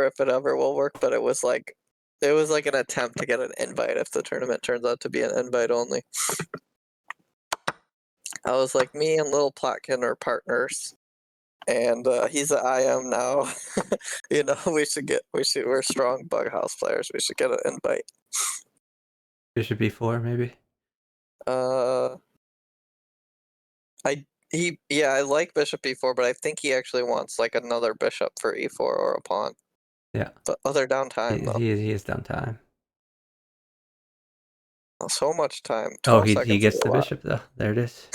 if it ever will work, but it was like an attempt to get an invite if the tournament turns out to be an invite only. I was like, me and Little Plotkin are partners, and he's an IM now. You know, we're strong bughouse players. We should get an invite. Bishop b4, maybe? I like bishop e4, but I think he actually wants like another bishop for e4 or a pawn. Yeah. But other downtime though. He is downtime. So much time. Oh, 12 he seconds gets is a the lot. bishop though. There it is.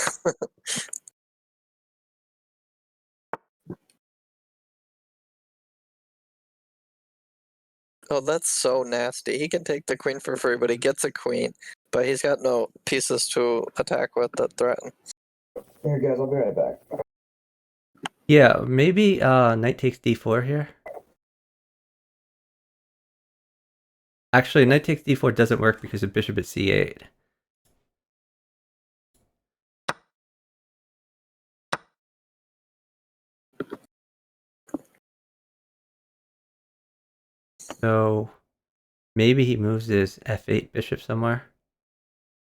Oh, that's so nasty. He can take the queen for free, but he gets a queen. But he's got no pieces to attack with that threaten. Here, guys, I'll be right back. Yeah, maybe knight takes d4 here. Actually, knight takes d4 doesn't work because of bishop at c8. So maybe he moves his f8 bishop somewhere.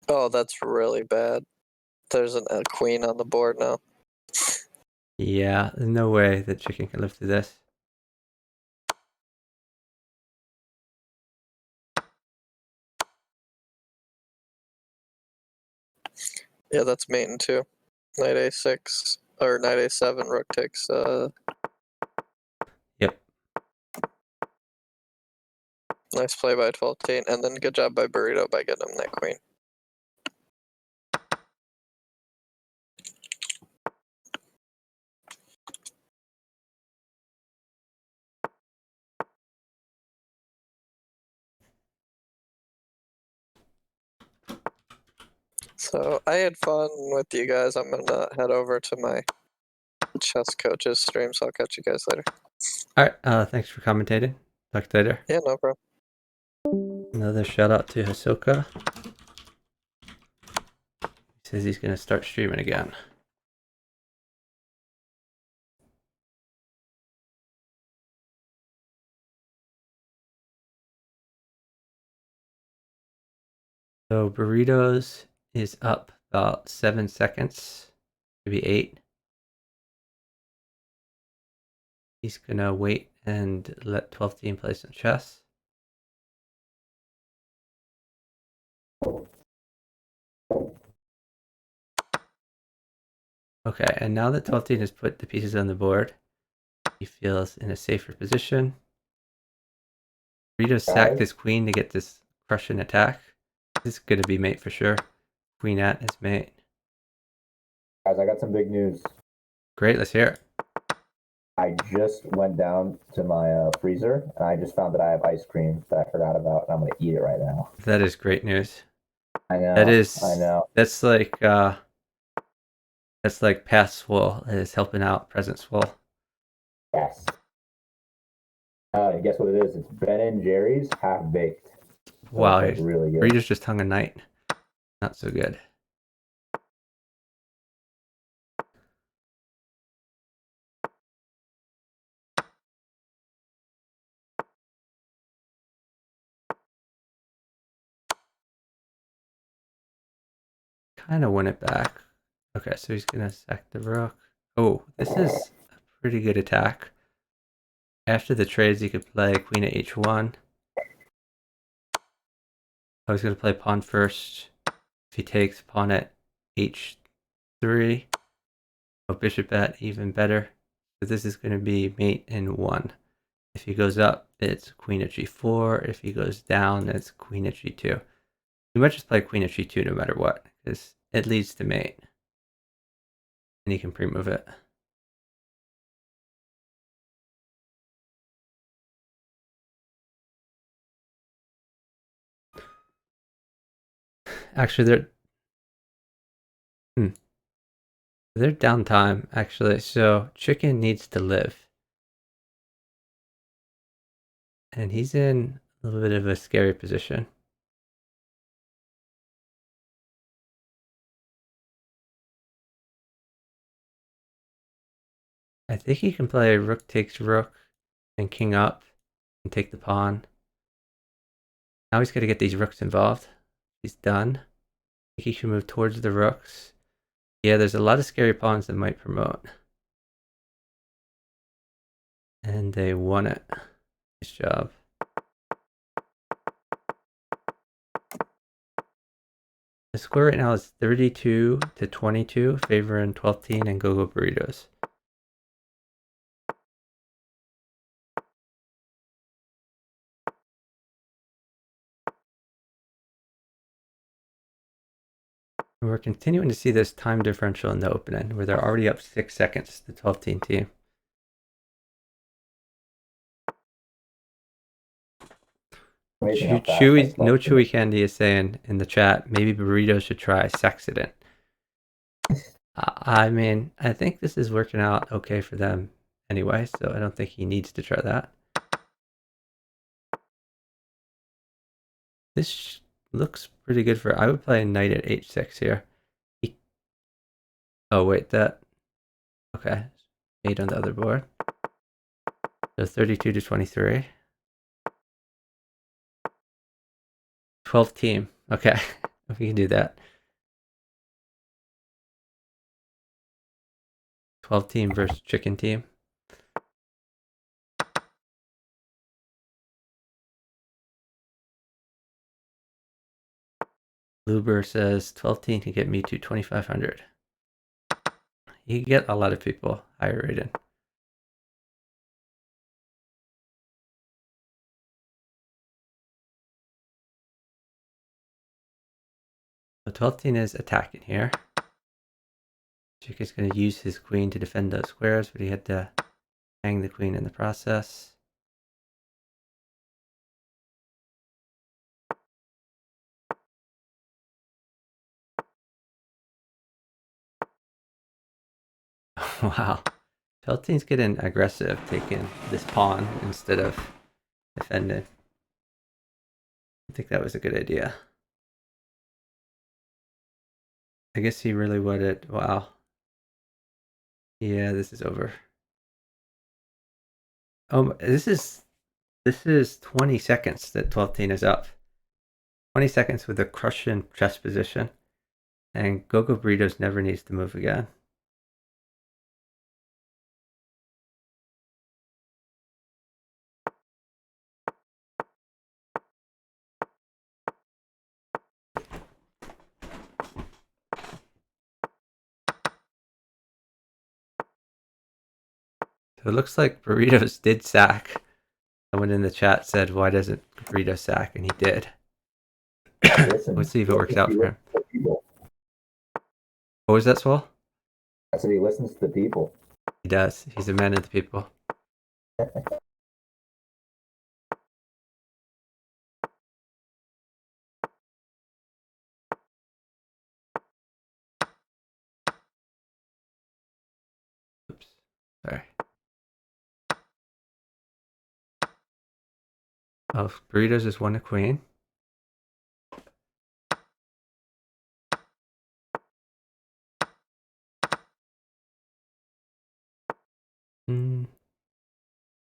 Oh, that's really bad. There's a queen on the board now. Yeah, there's no way that chicken can live through this. Yeah, that's mate in 2. Knight a6 or knight a7. Rook takes. Yep. Nice play by 12-10, and then good job by Burrito by getting him that queen. So I had fun with you guys. I'm gonna head over to my chess coach's stream, so I'll catch you guys later. All right. Thanks for commentating. Talk to you later. Yeah, no problem. Another shout out to Hisoka. He says he's gonna start streaming again. So Burritos is up about 7 seconds, maybe 8. He's gonna wait and let 12-10 play some chess. Okay, and now that 12-10 has put the pieces on the board, he feels in a safer position. Burrito sacked his queen to get this crushing attack. This is going to be mate for sure. Queen at his mate. Guys, I got some big news. Great, let's hear it. I just went down to my freezer and I just found that I have ice cream that I forgot about, and I'm gonna eat it right now. That is great news. I know. That is. I know. That's like past swole is helping out present swole. Yes. Guess what it is? It's Ben and Jerry's half baked. So Wow, it's like really good. Burrito's just hung a night. Not so good. Kind of win it back. Okay, so he's gonna sack the rook. Oh, this is a pretty good attack. After the trades, he could play queen at h1. I was gonna play pawn first. If he takes pawn at h3, oh, bishop at even better. So this is gonna be mate in 1. If he goes up, it's queen at g4. If he goes down, it's queen at g2. You might just play queen at g2 no matter what, because it leads to mate. And he can pre-move it. Actually, they're downtime, actually. So chicken needs to live. And he's in a little bit of a scary position. I think he can play rook takes rook and king up and take the pawn. Now he's got to get these rooks involved. He's done. I think he should move towards the rooks. Yeah, there's a lot of scary pawns that might promote. And they won it. Nice job. The score right now is 32 to 22, favoring 12 Teen and Go-Go Burritos. And we're continuing to see this time differential in the open end, where they're already up 6 seconds to the 12 Teen team. Chewy, no Chewy Candy is saying in the chat, maybe Burrito should try Sexident. I mean, I think this is working out okay for them anyway, so I don't think he needs to try that. This looks pretty good for. I would play knight at h6 here. Oh wait, that. Okay, 8 on the other board. So 32 to 23. 12 team. Okay, we can do that. 12 team versus chicken team. Luber says 12 team can get me to 2,500. You can get a lot of people higher rated. So 12 team is attacking here. Chick is going to use his queen to defend those squares, but he had to hang the queen in the process. Wow. Feltein's getting aggressive, taking this pawn instead of defending. I think that was a good idea. I guess he really wanted. Wow. Yeah, this is over. Oh, this is 20 seconds that 12 team is up. 20 seconds with a crushing chess position. And Go-Go Burritos never needs to move again. So it looks like Burritos did sack. Someone in the chat said, "Why doesn't Burrito sack?" And he did. Listen, Let's see if it works out for him. listens to the people. What was that, Swole? I said he listens to the people. He does. He's a man of the people. Oops. Sorry. Oh, Burritos just won a queen.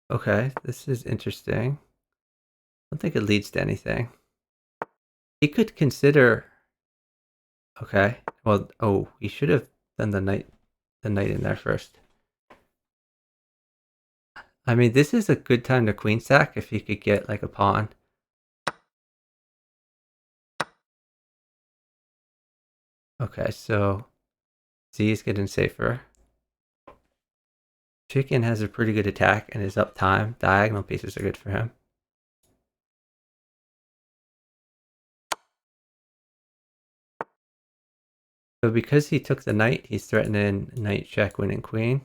Okay, this is interesting. I don't think it leads to anything. He could consider. Okay. Well, oh, he should have done the knight in there first. I mean, this is a good time to queen sack if he could get like a pawn. Okay, so Z is getting safer. Chicken has a pretty good attack and is up time. Diagonal pieces are good for him. So because he took the knight, he's threatening knight check, winning queen.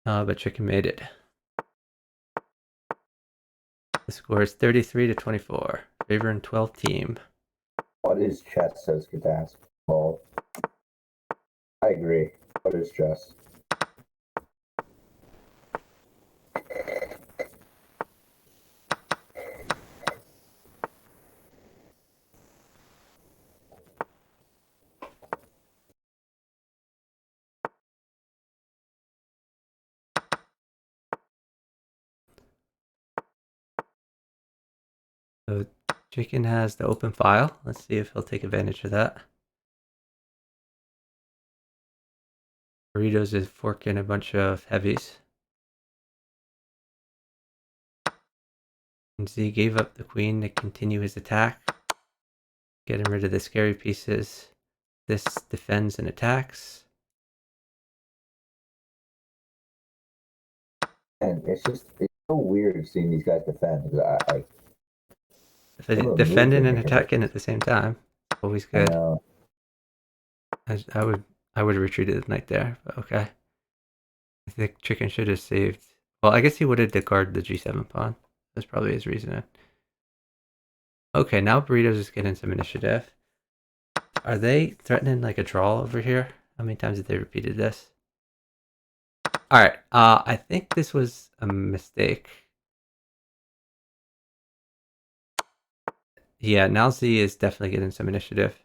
But Chicken made it. The score is 33-24. Favoring 12 team. What is chess, says Katas? Well, I agree. What is chess? So Chicken has the open file. Let's see if he'll take advantage of that. Burritos is forking a bunch of heavies. And Z gave up the queen to continue his attack. Getting rid of the scary pieces. This defends and attacks. And it's so weird seeing these guys defend. Defending and attacking at the same time. Always good. I would have retreated the knight there, but okay. I think Chicken should have saved. Well, I guess he would have discarded the g7 pawn. That's probably his reasoning. Okay, now Burritos is getting some initiative. Are they threatening like a draw over here? How many times have they repeated this? Alright, I think this was a mistake. Yeah, now Z is definitely getting some initiative.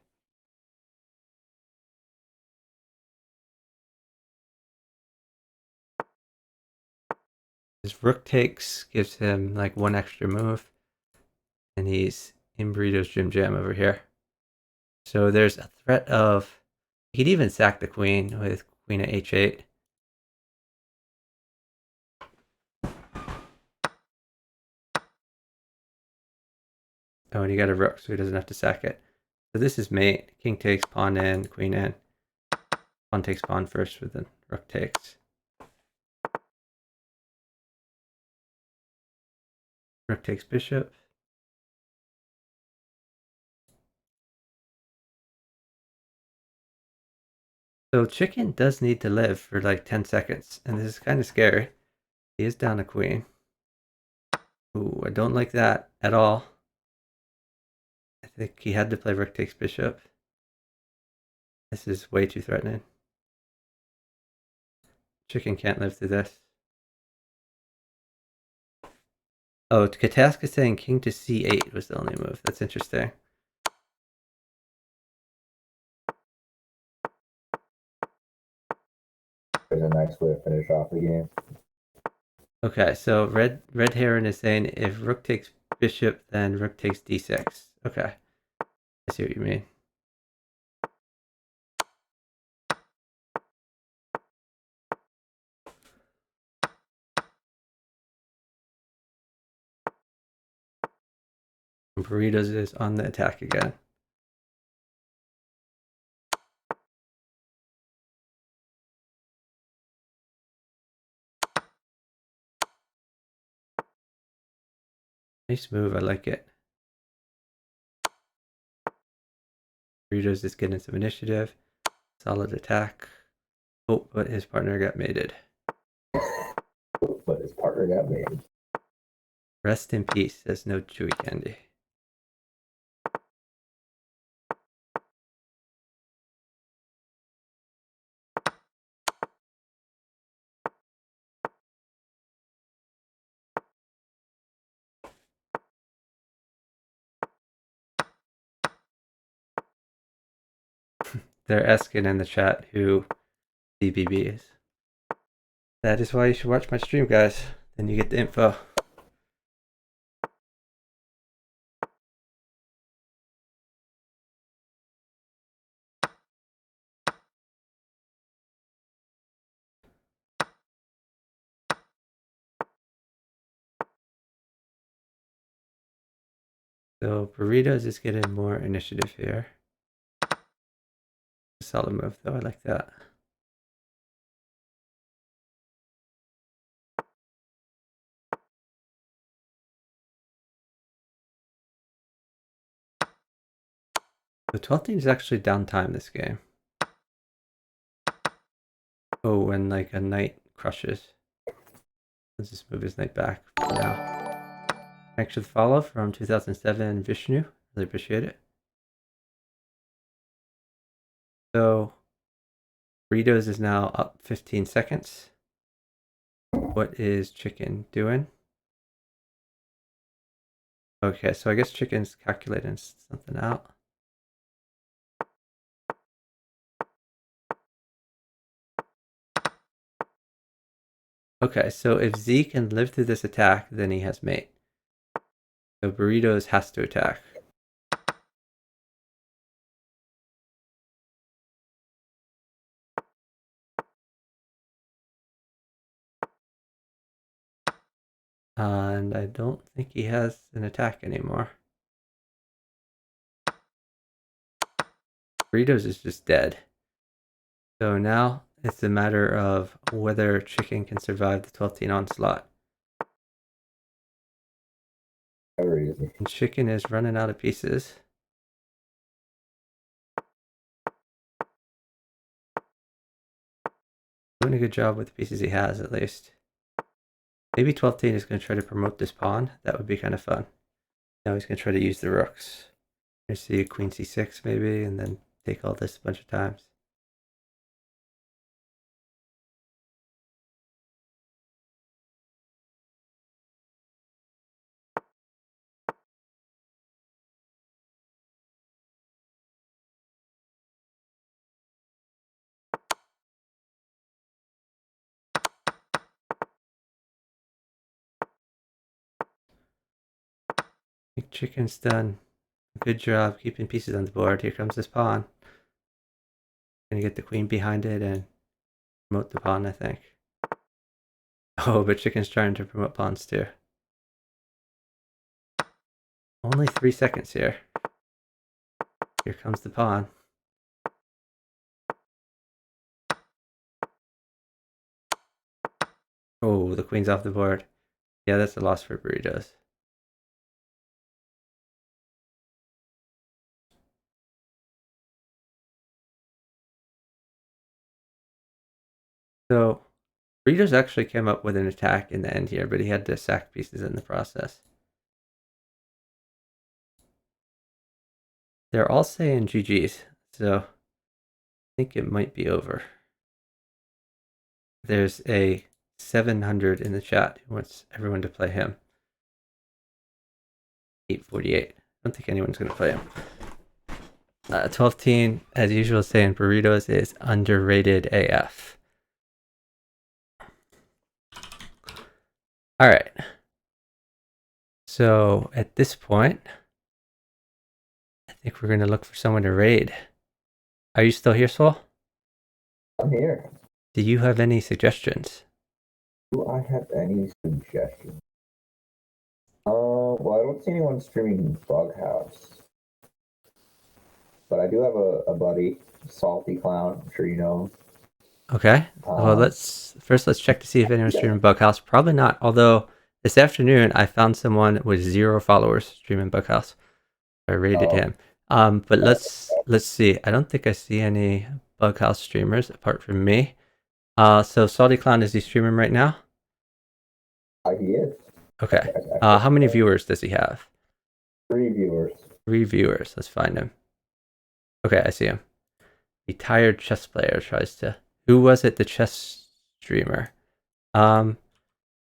His rook takes gives him like one extra move. And he's in Burrito's Jim Jam over here. So there's a threat of... He could even sack the queen with queen at h8. Oh, and he got a rook, so he doesn't have to sack it. So this is mate. King takes, pawn in, queen in. Pawn takes pawn first, with the rook takes. Rook takes bishop. So Chicken does need to live for like 10 seconds, and this is kind of scary. He is down a queen. Ooh, I don't like that at all. I think he had to play rook takes bishop. This is way too threatening. Chicken can't live through this. Oh, Kataska saying king to c8 was the only move. That's interesting. There's a nice way to finish off the game. Okay, so Red Heron is saying if rook takes bishop, then rook takes d6. Okay, I see what you mean. Burritos is on the attack again. Nice move, I like it. Burritos is getting some initiative. Solid attack. Oh, but his partner got mated. But his partner got made. Rest in peace, there's no chewy candy. They're asking in the chat who DBB is. That is why you should watch my stream, guys. Then you get the info. So Burritos is getting more initiative here. Solid move though, I like that. The 12th is actually downtime this game. Oh, when like a knight crushes. Let's just move his knight back for now. Thanks for the follow from 2007 Vishnu. Really appreciate it. So Burritos is now up 15 seconds. What is Chicken doing? Okay, so I guess Chicken's calculating something out. Okay, so if Z can live through this attack, then he has mate. So Burritos has to attack. And I don't think he has an attack anymore. Burritos is just dead. So now it's a matter of whether Chicken can survive the 12-teen onslaught. And Chicken is running out of pieces. Doing a good job with the pieces he has, at least. Maybe 12-teen is going to try to promote this pawn. That would be kind of fun. Now he's going to try to use the rooks. I see queen c6 maybe, and then take all this a bunch of times. I think Chicken's done a good job keeping pieces on the board. Here comes this pawn. Gonna get the queen behind it and promote the pawn, I think. Oh, but Chicken's trying to promote pawns too. Only 3 seconds here. Here comes the pawn. Oh, the queen's off the board. Yeah, that's a loss for Burritos. So, Burritos actually came up with an attack in the end here, but he had to sack pieces in the process. They're all saying GG's, so I think it might be over. There's a 700 in the chat who wants everyone to play him. 848. I don't think anyone's going to play him. 12-teen, as usual, saying Burritos is underrated AF. All right. So at this point, I think we're going to look for someone to raid. Are you still here, Soul? I'm here. Do you have any suggestions? Do I have any suggestions? Well, I don't see anyone streaming Bughouse. But I do have a buddy, Salty Clown. I'm sure you know him. Okay. Well, let's check to see if anyone's streaming Bughouse. Probably not. Although this afternoon I found someone with 0 followers streaming Bughouse. I rated him. But let's see. I don't think I see any Bughouse streamers apart from me. So Salty Clown, is he streaming right now? He is. Okay. How many viewers does he have? 3 viewers. 3 viewers. Let's find him. Okay, I see him. The tired chess player tries to. Who was it? The chess streamer.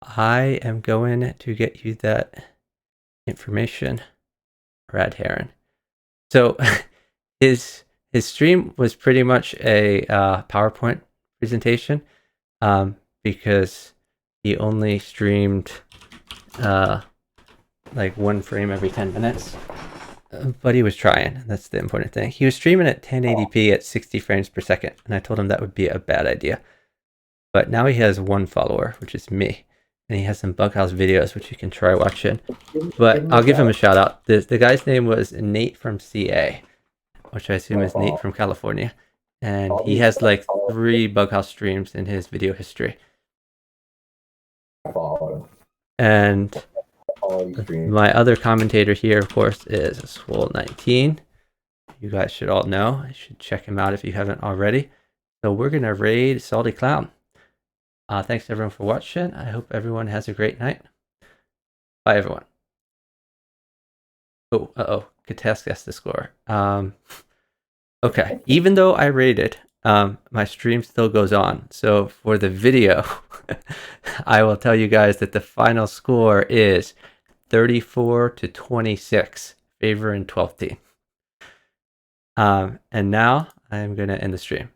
I am going to get you that information. Rad Heron. So his stream was pretty much a PowerPoint presentation, because he only streamed like 1 frame every 10 minutes. But he was trying. That's the important thing. He was streaming at 1080p at 60 frames per second, and I told him that would be a bad idea. But now he has 1 follower, which is me, and he has some Bughouse videos, which you can try watching. But I'll give him a shout out. The guy's name was Nate from CA, which I assume is Nate from California, and he has like 3 Bughouse streams in his video history. And my other commentator here, of course, is Swole19. You guys should all know. You should check him out if you haven't already. So we're going to raid Salty Clown. Thanks everyone for watching. I hope everyone has a great night. Bye everyone. Oh, Katesk has the score. Okay, even though I raided, my stream still goes on. So for the video, I will tell you guys that the final score is 34-26, favor in 12th team. And now I'm going to end the stream.